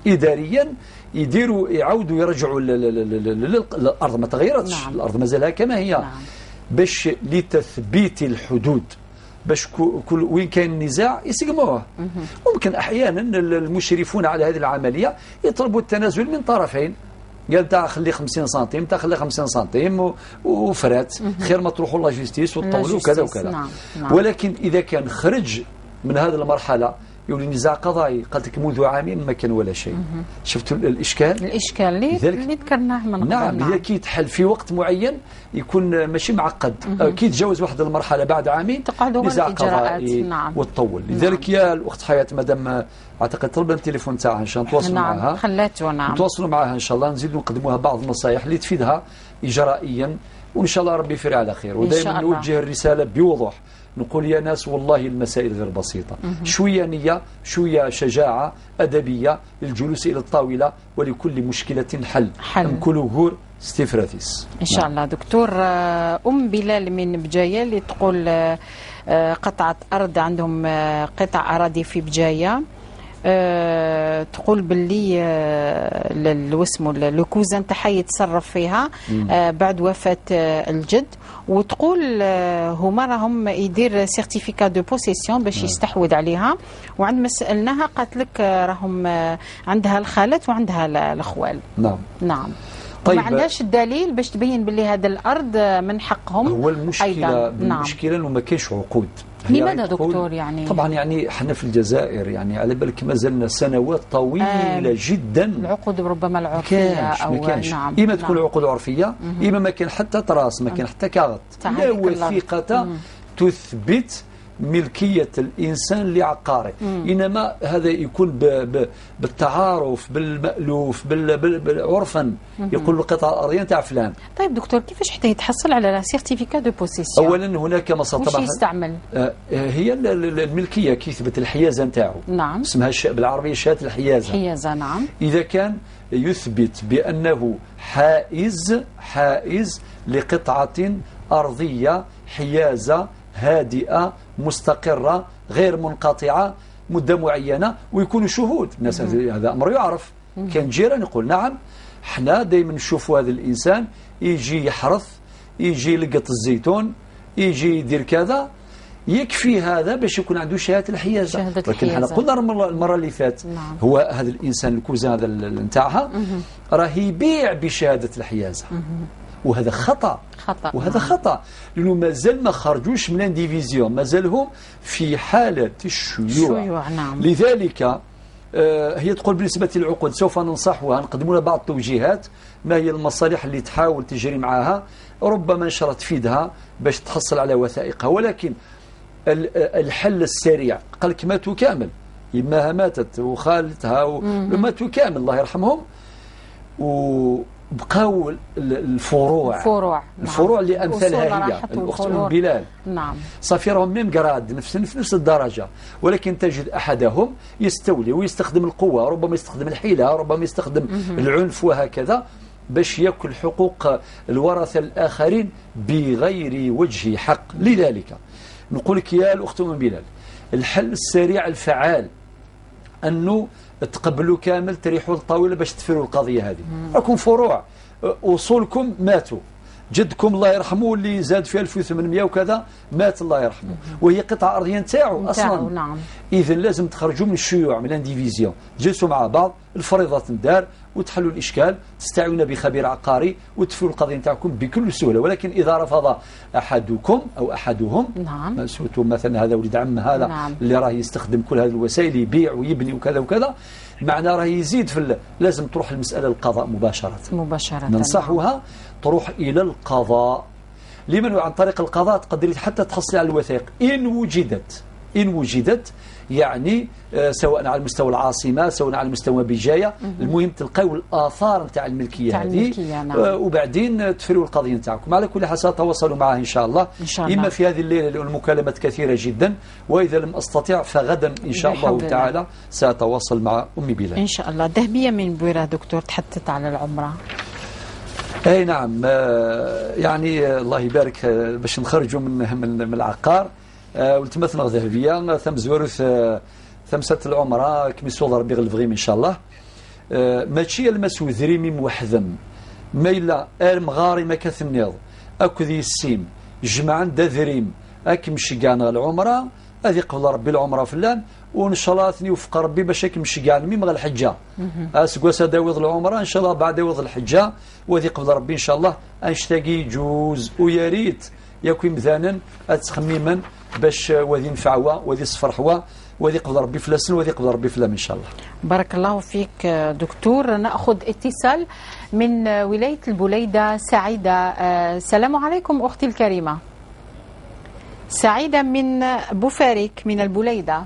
[SPEAKER 2] إداريا يديروا يعاودوا يرجعوا الأرض ما تغيرتش. نعم. الأرض مازالها كما هي. نعم. باش لتثبيت الحدود باش كل وين كان النزاع يسقموه. ممكن أحيانا المشرفون على هذه العملية يطلبوا التنازل من طرفين. قال تاع خلي 50 سنتيم تاع خلي 50 سنتيم وفرات خير ما تروحوا لا جوستيس وتطولوا كذا وكذا. نعم. نعم. ولكن إذا كان خرج من هذه المرحلة يولي نزاع قضائي. قالت لك منذ عامين ما كان ولا شيء. شفتوا الإشكال
[SPEAKER 1] اللي ذكرناه من قبل.
[SPEAKER 2] نعم هي كي تحل في وقت معين يكون ماشي معقد. كي تجاوز واحد المرحلة بعد عامين نزاع قضائي وتطول. لذلك يا الأخت حياة مادام أعتقد طلبنا التليفون تاعها إن شاء الله نتواصلوا معها.
[SPEAKER 1] خلاته
[SPEAKER 2] نتواصلوا معها إن شاء الله، نزيدوا نقدموها بعض النصائح اللي تفيدها إجرائيا، وإن شاء الله ربي يفرع على خير. ودائما نوجه الرسالة بوضوح، نقول يا ناس والله المسائل غير بسيطة. شوية نية، شوية شجاعة أدبية للجلوس إلى الطاولة، ولكل مشكلة حل. كل هور ستيفراثيس
[SPEAKER 1] إن شاء الله. دكتور بلال من بجاية اللي تقول قطعة أرض، عندهم قطع أراضي في بجاية، تقول باللي الوسمو الكوزان تاعها يتصرف فيها بعد وفاة الجد، وتقول هما راهم يدير سيرتيفيكا دو بوسيسيون باش يستحوذ عليها، وعند ما سألناها قالت لك راهم عندها الخالات وعندها الأخوال. نعم طيب، ما عندهاش الدليل باش تبين باللي هذا الأرض من حقهم.
[SPEAKER 2] هو المشكلة المشكلة انه ما كاينش عقود.
[SPEAKER 1] لماذا دكتور؟ يعني
[SPEAKER 2] طبعا يعني احنا في الجزائر يعني على بالك ما زلنا سنوات طويله جدا
[SPEAKER 1] العقود ربما العرفيه او
[SPEAKER 2] نعم اما تكون عقود عرفيه، اما ما كان حتى تراس، ما كان حتى كاغط، لا وثيقه تثبت ملكية الإنسان لعقاره. إنما هذا يكون بالتعارف، بالمألوف، عرفا يقول له قطع الأرضية تاع فلان.
[SPEAKER 1] طيب دكتور، كيفاش حتى يتحصل على سيرتيفيكا دو بوسيسيون؟
[SPEAKER 2] أولا هناك مسار طبعا
[SPEAKER 1] يستعمل
[SPEAKER 2] هي الملكية كي يثبت الحيازة نتاعو.
[SPEAKER 1] نعم
[SPEAKER 2] اسمها بالعربية شهادة الحيازة.
[SPEAKER 1] نعم.
[SPEAKER 2] إذا كان يثبت بأنه حائز لقطعة أرضية حيازة هادئة مستقرة غير منقطعة مدة معينة، ويكونوا شهود الناس. هذا أمر يعرف. كان جيران يقول نعم احنا دائما نشوفوا هذا الإنسان يجي يحرث، يجي يلقط الزيتون، يجي يدير كذا، يكفي هذا باش يكون عنده شهادة الحيازة. لكن احنا قلنا المرة اللي فات هو هذا الإنسان الكوزان هذا نتاعها راه يبيع بشهادة الحيازة، وهذا خطأ. وهذا خطأ لأنه مازال ما خرجوش من الانديفيزيون، مازالهم في حالة الشيوع.
[SPEAKER 1] نعم.
[SPEAKER 2] لذلك هي تقول بالنسبة للعقود سوف ننصحها، نقدم لها بعض التوجيهات ما هي المصالح اللي تحاول تجري معها، ربما نشرت تفيدها باش تحصل على وثائقها. ولكن الحل السريع قال لك ماتوا كامل، يماها ماتت وخالتها ماتوا كامل الله يرحمهم، وبقاو الفروع اللي امثالها هي الاخت بلال.
[SPEAKER 1] نعم.
[SPEAKER 2] صافي راهم ميم قراد نفس الدرجه، ولكن تجد احدهم يستولي ويستخدم القوه، ربما يستخدم الحيله، ربما يستخدم العنف وهكذا باش ياكل حقوق الورثه الاخرين بغير وجه حق. لذلك نقول لك يا الاخت بلال، الحل السريع الفعال انه تقبلوا كامل تريحوا الطاوله باش تفروا القضيه هذه. راكم فروع، اصولكم ماتوا، جدكم الله يرحمه اللي زاد في 1800 وكذا مات الله يرحمه، وهي قطعه ارضيه نتاعو اصلا.
[SPEAKER 1] نعم.
[SPEAKER 2] اذا لازم تخرجوا من الشيوع، من الانديفيزيون، تجلسوا مع بعض، الفريضه تندار وتحلوا الاشكال، تستعينون بخبير عقاري وتفروا القضيه نتاعكم بكل سهوله. ولكن اذا رفض احدكم او احدهم،
[SPEAKER 1] نعم،
[SPEAKER 2] سوتو مثلا هذا ولد عم هذا،
[SPEAKER 1] نعم،
[SPEAKER 2] اللي راه يستخدم كل هذه الوسائل، يبيع ويبني وكذا وكذا، معناه راه يزيد في لازم تروح المساله للقضاء مباشره. ننصحها تروح الى القضاء. لمن عن طريق القضاء تقدري حتى تحصلي على الوثائق ان وجدت يعني سواء على مستوى العاصمه سواء على مستوى بجايه، المهم تلقاو الاثار نتاع الملكيه هذه.
[SPEAKER 1] نعم.
[SPEAKER 2] وبعدين تفروا القضيه نتاعكم. على كل حال سأتواصلوا معها ان شاء الله. اما في هذه الليله المكالمات كثيره جدا، واذا لم استطيع فغدا ان شاء الله تعالى سأتواصل مع بلال
[SPEAKER 1] ان شاء الله. ذهبيه من بويره دكتور تحدثت على العمره.
[SPEAKER 2] اي نعم، يعني الله يبارك باش نخرجوا من العقار والتمثل ذهبيه ثم زوارث ثمسة العمره كميسول ربي غلفغيم ان شاء الله. ماشي المسو ذريمي موحدم ميلا مغاري ما كثنيض اكو ذي السيم جمعا دا ذريم اكمشي كان العمره هذه قبل ربي العمره فلان، وان شاء الله ثني وفق ربي باش يكمشي كان ميم الحجه اسكوسا داوض العمره ان شاء الله بعد داوض الحجه، وهذه قبل ربي ان شاء الله انشتاقي جوز ويا ريت يكون مثلا اتخميما باش وذي نفعوا وذي صفرحوا وهذه قبل ربي فلا سن وهذه قبل ربي فلا إن شاء الله.
[SPEAKER 1] بارك الله فيك دكتور. نأخذ اتصال من ولاية البليدة. سعيدة، السلام عليكم أختي الكريمة. سعيدة من بوفاريك من البليدة.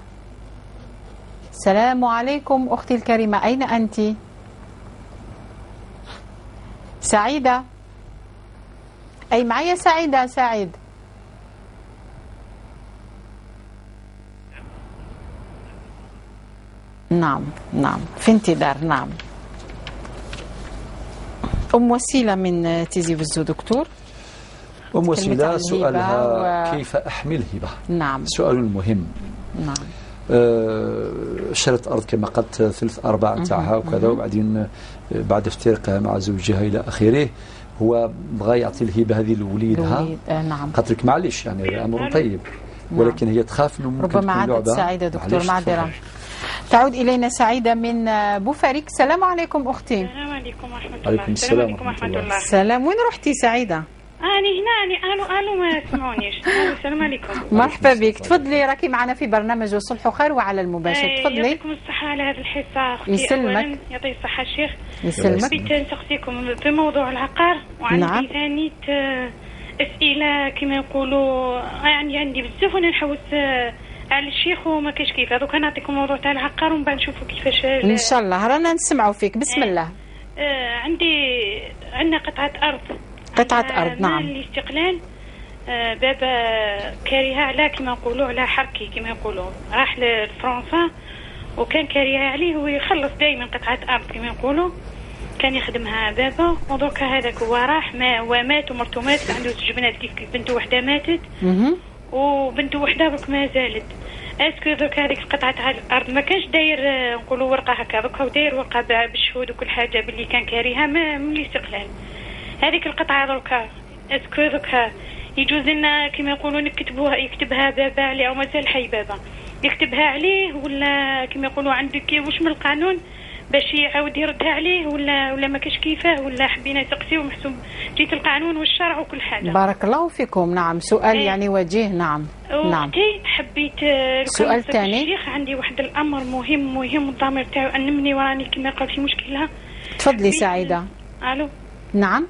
[SPEAKER 1] السلام عليكم أختي الكريمة، أين أنت؟ سعيدة، أي معي سعيدة؟ سعيد، نعم في انتظار. نعم. أم وسيلة من تيزي وزو دكتور.
[SPEAKER 2] أم وسيلة سؤالها كيف أحمل هبة.
[SPEAKER 1] نعم،
[SPEAKER 2] سؤال مهم.
[SPEAKER 1] نعم.
[SPEAKER 2] شرت أرض كما قلت 3/4 تاعها وكذا، وبعدين بعد افتراقها مع زوجها إلى آخره هو بغى يعطي الهبة هذه لوليدها.
[SPEAKER 1] نعم.
[SPEAKER 2] قالت لك معليش يعني أمر طيب، ولكن هي تخاف انه ممكن
[SPEAKER 1] ربما عادت سعيدة دكتور، معذرة. تعود إلينا سعيدة من بوفاريك. السلام عليكم أختي.
[SPEAKER 11] السلام عليكم ورحمة الله.
[SPEAKER 2] عليكم السلام ورحمة الله.
[SPEAKER 1] السلام. وين رحتي سعيدة؟
[SPEAKER 11] أنا هنا. ألو ما سمعونيش. السلام عليكم.
[SPEAKER 1] مرحبا بك، تفضلي، راكي معنا في برنامج وصلح وخير وعلى المباشر. تفضلي.
[SPEAKER 11] يعطيكم الصحة على هذه الحصة أختي.
[SPEAKER 1] يسلمك.
[SPEAKER 11] يعطي الصحة الشيخ.
[SPEAKER 1] يسلمك.
[SPEAKER 11] بغيت نسقسيكم في موضوع العقار، وعندي ثاني أسئلة كما يقولوا، يعني عندي بزاف وانا نحوس على الشيخ وما كاش كيف. دوك نعطيكم موضوع تاع العقار ومن بعد نشوفوا كيفاش
[SPEAKER 1] ان شاء الله. رانا نسمعوا فيك. بسم الله.
[SPEAKER 11] عندنا قطعة أرض.
[SPEAKER 1] نعم.
[SPEAKER 11] الاستقلال. بابا كاريها على كما يقولوا على حركي كما يقولوا، راح لفرنسا وكان كاريها عليه ويخلص دائما قطعة أرض كما يقولوا، كان يخدمها بابا. ودرك هذاك هو راح ومات ومرته ماتت، عنده 2 بنات كيف بنته وحده ماتت وبنته وحده برك ما زالت. اسكو درك هذيك القطعه تاع الارض ما كانش داير نقولوا ورقه هكا، درك هو داير ورقه بالشهود وكل حاجه باللي كان كاريها من الاستقلال. هذيك القطعه درك اسكو درك يجوز لنا كما يقولوا نكتبوها، يكتبها بابا عليه او مازال حي بابا يكتبها عليه، ولا كما يقولوا عندك واش من القانون باش يعاود يردها عليه، ولا ما كاش كيفاه، ولا حبينا نسقسيو محسوب جيت القانون والشرع وكل حاجه.
[SPEAKER 1] بارك الله فيكم. نعم، سؤال يعني وجيه. نعم.
[SPEAKER 11] اختي حبيت
[SPEAKER 1] سؤال ثاني.
[SPEAKER 11] الشيخ عندي واحد الامر مهم والضمير تاعو انمني وراني كما قال في مشكله.
[SPEAKER 1] تفضلي سعيده.
[SPEAKER 11] الو.
[SPEAKER 1] نعم.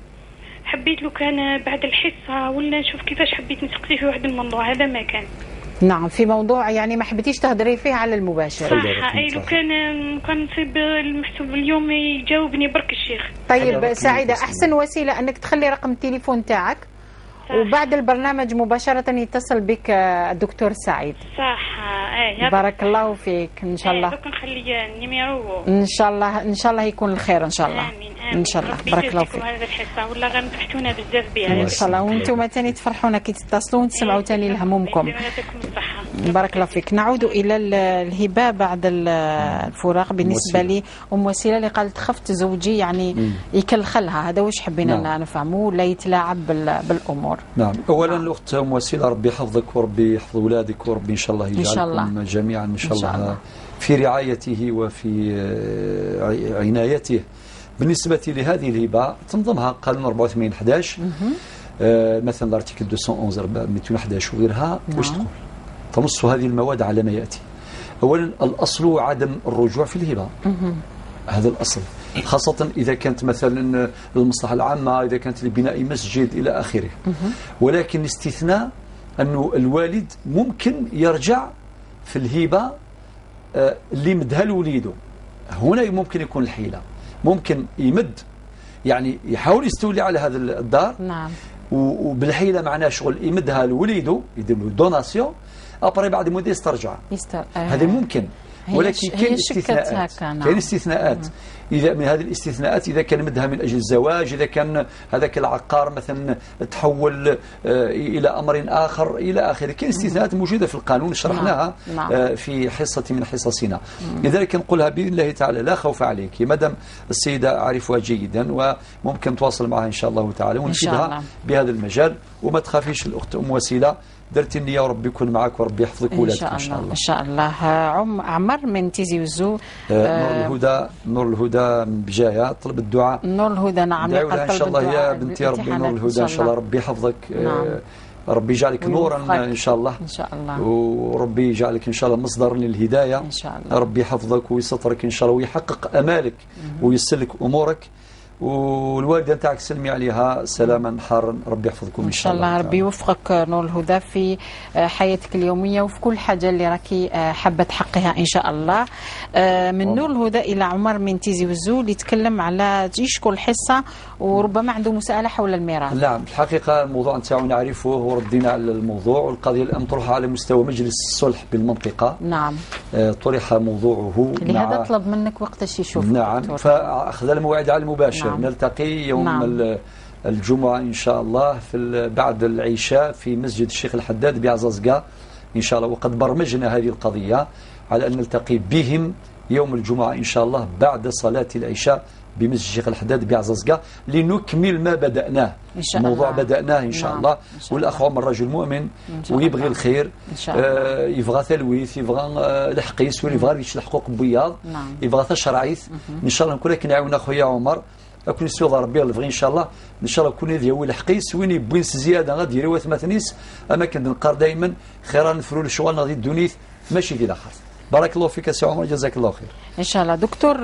[SPEAKER 11] حبيت لو كان بعد الحصه ولا نشوف كيفاش حبيت نسقسي في واحد الموضوع هذا ما كان.
[SPEAKER 1] نعم، في موضوع يعني ما حبيتيش تهضري فيه على المباشر.
[SPEAKER 11] صح. اي لو كان نصيب المحسوب اليوم يجاوبني برك الشيخ.
[SPEAKER 1] طيب سعيدة، احسن وسيلة انك تخلي رقم التليفون تاعك وبعد البرنامج مباشرة يتصل بك الدكتور سعيد.
[SPEAKER 11] صح.
[SPEAKER 1] بارك الله فيك. ان شاء الله
[SPEAKER 11] دوك نخلي النيميرو.
[SPEAKER 1] ان شاء الله يكون الخير ان شاء الله.
[SPEAKER 11] امين.
[SPEAKER 1] ان شاء الله. بارك الله فيك.
[SPEAKER 11] هذا الحصه ولا غنفرحونا بزاف بها
[SPEAKER 1] ان شاء الله، وانتم ثاني تفرحونا كي تتصلوا وتسمعوا ثاني لهمومكم. بارك الله فيك. نعود الى الهبه بعد الفراق. بالنسبه لي ام وسيله اللي قالت خفت زوجي يعني يكلخلها، هذا واش حبينا نفهموا ولا يتلاعب بالامور.
[SPEAKER 2] نعم. اولا الاخت ام وسيله ربي يحفظك وربي يحفظ اولادك وربي ان شاء الله يجعلكم جميعا ان شاء الله في رعايته وفي عنايته. بالنسبة لهذه الهبة تنظمها قانون 84/11 مثلا الارتيكل 211 وغيرها. واش تقول؟ تنص هذه المواد على ما يأتي. أولا الأصل عدم الرجوع في الهبة، هذا الأصل، خاصة إذا كانت مثلا للمصلحة العامة، إذا كانت لبناء مسجد إلى آخره. ولكن استثناء أنه الوالد ممكن يرجع في الهبة اللي مدها لوليده. هنا ممكن يكون الحيلة، ممكن يمد يعني يحاول يستولي على هذا الدار.
[SPEAKER 1] نعم.
[SPEAKER 2] وبالحيلة معناه شغل يمدها لوليده، يدير له دوناسيون، أبري بعد مدة يسترجع. هذا ممكن، ولكن كاين استثناءات. كاين استثناءات. إذا من هذه الاستثناءات إذا كان مدها من أجل الزواج، إذا كان هذاك العقار مثلا تحول إلى أمر آخر إلى آخره، كاين استثناءات موجودة في القانون شرحناها في حصة من حصصنا. لذلك نقولها بإذن الله تعالى لا خوف عليك، مادام السيدة أعرفها جيدا وممكن تواصل معها إن شاء الله تعالى ونفيدها بهذا المجال. وما تخافيش الأخت أم وسيلة، درت النية وربي يكون معك وربي يحفظك ولادك إن شاء الله.
[SPEAKER 1] إن شاء الله. عمر من تيزي وزو.
[SPEAKER 2] نور الهدى من بجاية طلب الدعاء.
[SPEAKER 1] نور الهدى. نعم.
[SPEAKER 2] دعوا لها إن شاء الله يا بنتي ربي نور الهدى إن شاء الله ربي يحفظك. ربي يجعلك نورا إن شاء الله،
[SPEAKER 1] إن شاء الله،
[SPEAKER 2] وربي يجعلك إن شاء الله مصدر للهداية
[SPEAKER 1] إن شاء الله.
[SPEAKER 2] ربي يحفظك ويسترك إن شاء الله ويحقق أمالك ويسر لك أمورك، والوالدة نتاعك سلمي عليها سلاما حارا، ربي يحفظكم
[SPEAKER 1] إن شاء الله. ربي يوفقك نور الهدى في حياتك اليومية وفي كل حاجة اللي راكي حابة تحققها إن شاء الله. من نور الهدى إلى عمر من تيزي وزو اللي يتكلم على يشكل الحصة وربما عنده مسألة حول الميراث.
[SPEAKER 2] نعم، الحقيقة الموضوع نتاعو نعرفه وردينا على الموضوع، والقضية الآن مطروحة على مستوى مجلس الصلح بالمنطقة.
[SPEAKER 1] نعم،
[SPEAKER 2] طرح موضوعه.
[SPEAKER 1] لهذا طلب منك وقتاش يشوف.
[SPEAKER 2] نعم، فأخذ الموعد على المباشر.
[SPEAKER 1] نعم.
[SPEAKER 2] نلتقي يوم الجمعة إن شاء الله بعد العشاء في مسجد الشيخ الحداد بعزازقة إن شاء الله، وقد برمجنا هذه القضية على أن نلتقي بهم يوم الجمعة إن شاء الله بعد صلاة العشاء بمسجد الشيخ الحداد بعزازقة لنكمل ما بدأناه. الموضوع بدأناه إن شاء الله، والأخ عمر رجل مؤمن ويبغي الخير، يبغى ثلويث، يبغى الحقيس، ويبغى الحقوق بياض، يبغى تشرعيث إن شاء الله. نكون لك نعاون أخويا عمر أكون سوى ربي الفغي إن شاء الله. إن شاء الله كون يدي هو الحقيس وين يبوينس زيادة غادي يروي ثمانيس، أما كنقار دائما خيرا نفروا الشغل غادي الدنيث ماشي في الآخر. بارك الله فيك سي عمر، جزاك الله خير.
[SPEAKER 1] ان شاء الله. دكتور،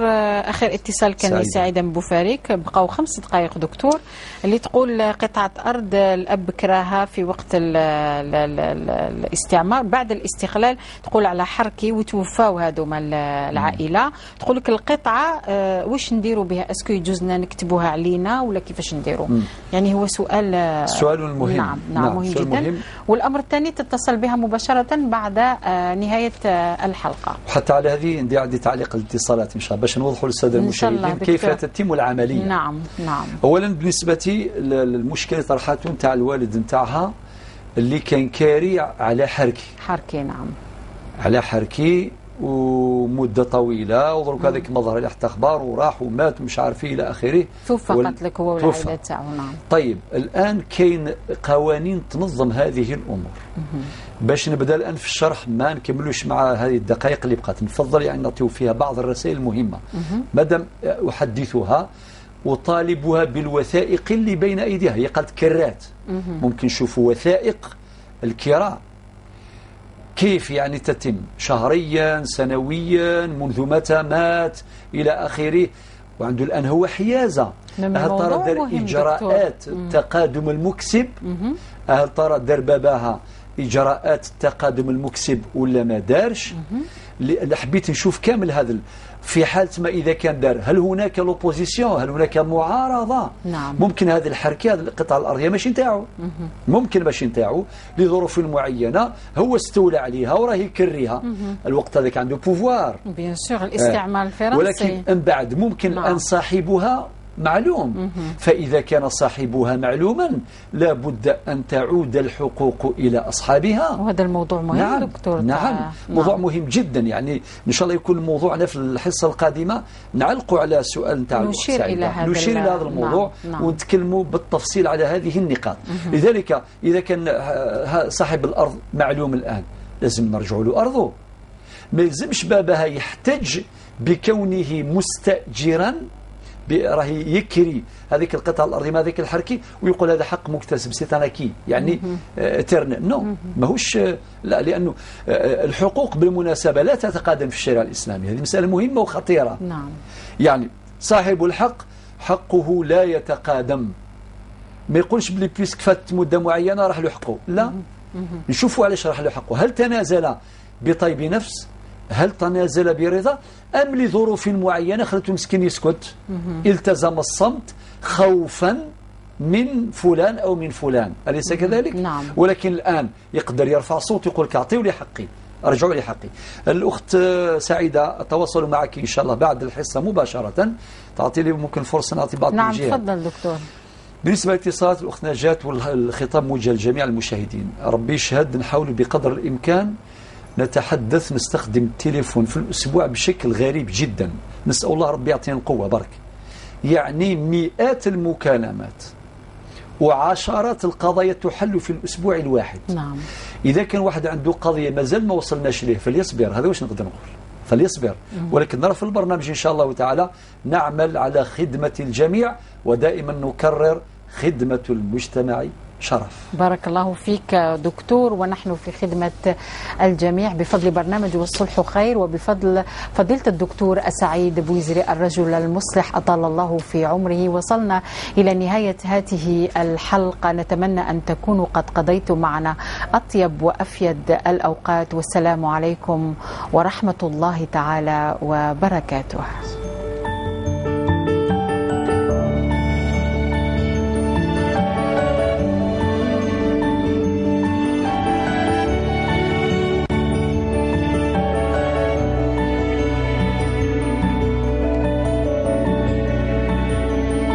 [SPEAKER 1] اخر اتصال كان سعيده من بوفاريك، بقاو 5 دقائق دكتور، اللي تقول قطعه ارض الاب كراها في وقت الاستعمار بعد الاستقلال، تقول على حركي وتوفاو هذوما العائله، تقول لك القطعه واش نديروا بها؟ اسكو يجوزنا نكتبوها علينا ولا كيفاش نديروا؟ يعني هو سؤال
[SPEAKER 2] مهم.
[SPEAKER 1] نعم مهم جدا مهم. والامر الثاني تتصل بها مباشره بعد نهايه الحلقه.
[SPEAKER 2] وحتى على هذه عندي تعليق الاتصالات ان شاء الله باش نوضحوا للساده المشاهدين كيف تتم العمليه.
[SPEAKER 1] نعم.
[SPEAKER 2] اولا بالنسبه للمشكله اللي طرحته نتاع الوالد نتاعها اللي كان كاري على حركي.
[SPEAKER 1] نعم،
[SPEAKER 2] على حركي ومده طويله، ودرك هذاك ما ظهر له حتى اخبار وراح ومات ومش عارف الى اخره.
[SPEAKER 1] توفى قالت لك هو والعائله تاعو. نعم.
[SPEAKER 2] طيب الان كاين قوانين تنظم هذه الامور. باش نبدا الان في الشرح ما نكملوش مع هذه الدقائق اللي بقات، نفضل يعني نعطيو فيها بعض الرسائل المهمه مادام احدثها وطالبها بالوثائق اللي بين ايديها. هي قالت كرات، ممكن نشوفوا وثائق الكراء كيف يعني تتم شهريا سنويا منذ متى مات الى اخره. وعنده الان هو حيازه، هل ترى دار اجراءات تقادم المكسب؟ هل ترى دار باباها إجراءات التقادم المكسب ولا ما دارش؟ حبيت نشوف كامل هذا في حالة ما إذا كان دار، هل هناك لوبوزيسيون؟ هل هناك معارضة؟
[SPEAKER 1] نعم.
[SPEAKER 2] ممكن هذه الحركة هذه القطعة الأرضية ماشي نتاعو، ممكن ماشي نتاعو لظروف معينة هو استولى عليها وراه يكريها. الوقت هذاك عنده بوفوار
[SPEAKER 1] بيان سور الاستعمار الفرنسي،
[SPEAKER 2] ولكن من بعد ممكن أن صاحبها معلوم. فإذا كان صاحبها معلوما لابد أن تعود الحقوق إلى أصحابها.
[SPEAKER 1] وهذا الموضوع مهم.
[SPEAKER 2] نعم.
[SPEAKER 1] دكتور.
[SPEAKER 2] نعم. موضوع مهم جدا، يعني إن شاء الله يكون موضوعنا في الحصة القادمة نعلقوا على سؤال نتاع
[SPEAKER 1] نشير إلى
[SPEAKER 2] هذا الموضوع. نعم. ونتكلموا بالتفصيل على هذه النقاط. لذلك إذا كان صاحب الأرض معلوم الآن لازم نرجعوا له أرضه، ما يلزمش بابها يحتج بكونه مستأجرا راه يكري هذيك القطعه الارضيه ما هذيك الحركي ويقول هذا حق مكتسب سيتاناكي يعني ترن نو ماهوش. لا، لانه الحقوق بالمناسبه لا تتقادم في الشريعه الاسلاميه. هذه مساله مهمه وخطيره.
[SPEAKER 1] نعم.
[SPEAKER 2] يعني صاحب الحق حقه لا يتقادم، ما يقولش بلي بيسك فات مده معينه راح له حقه، لا. نشوفوا علاش راح له حقه، هل تنازل بطيب نفس؟ هل تنازل برضا أم لظروف معينة خلته مسكين يسكت؟ التزم الصمت خوفا من فلان أو من فلان، أليس كذلك؟
[SPEAKER 1] نعم.
[SPEAKER 2] ولكن الآن يقدر يرفع صوت يقول أعطيوا لي حقي، أرجعوا لي حقي. الأخت سعيدة أتواصل معك إن شاء الله بعد الحصة مباشرة، تعطي لي ممكن فرصة نعطي بعض الجهات.
[SPEAKER 1] نعم تفضل دكتور.
[SPEAKER 2] بالنسبة لاتصالات الأخت نجاة والخطاب موجه لجميع المشاهدين، ربي يشهد نحاول بقدر الإمكان نتحدث نستخدم التليفون في الأسبوع بشكل غريب جدا، نسأل الله ربي يعطينا القوة برك. يعني مئات المكالمات وعشرات القضايا تحل في الأسبوع الواحد.
[SPEAKER 1] نعم.
[SPEAKER 2] إذا كان واحد عنده قضية مازال ما وصلناش ليه فليصبر، هذا واش نقدر نقول، فليصبر. ولكن نرى في البرنامج إن شاء الله تعالى نعمل على خدمة الجميع، ودائما نكرر خدمة المجتمع شرف.
[SPEAKER 1] بارك الله فيك دكتور، ونحن في خدمة الجميع بفضل برنامج والصلح خير وبفضل فضيلة الدكتور سعيد بويزري الرجل المصلح أطال الله في عمره. وصلنا إلى نهاية هذه الحلقة، نتمنى أن تكونوا قد قضيتم معنا أطيب وأفيد الأوقات، والسلام عليكم ورحمة الله تعالى وبركاته.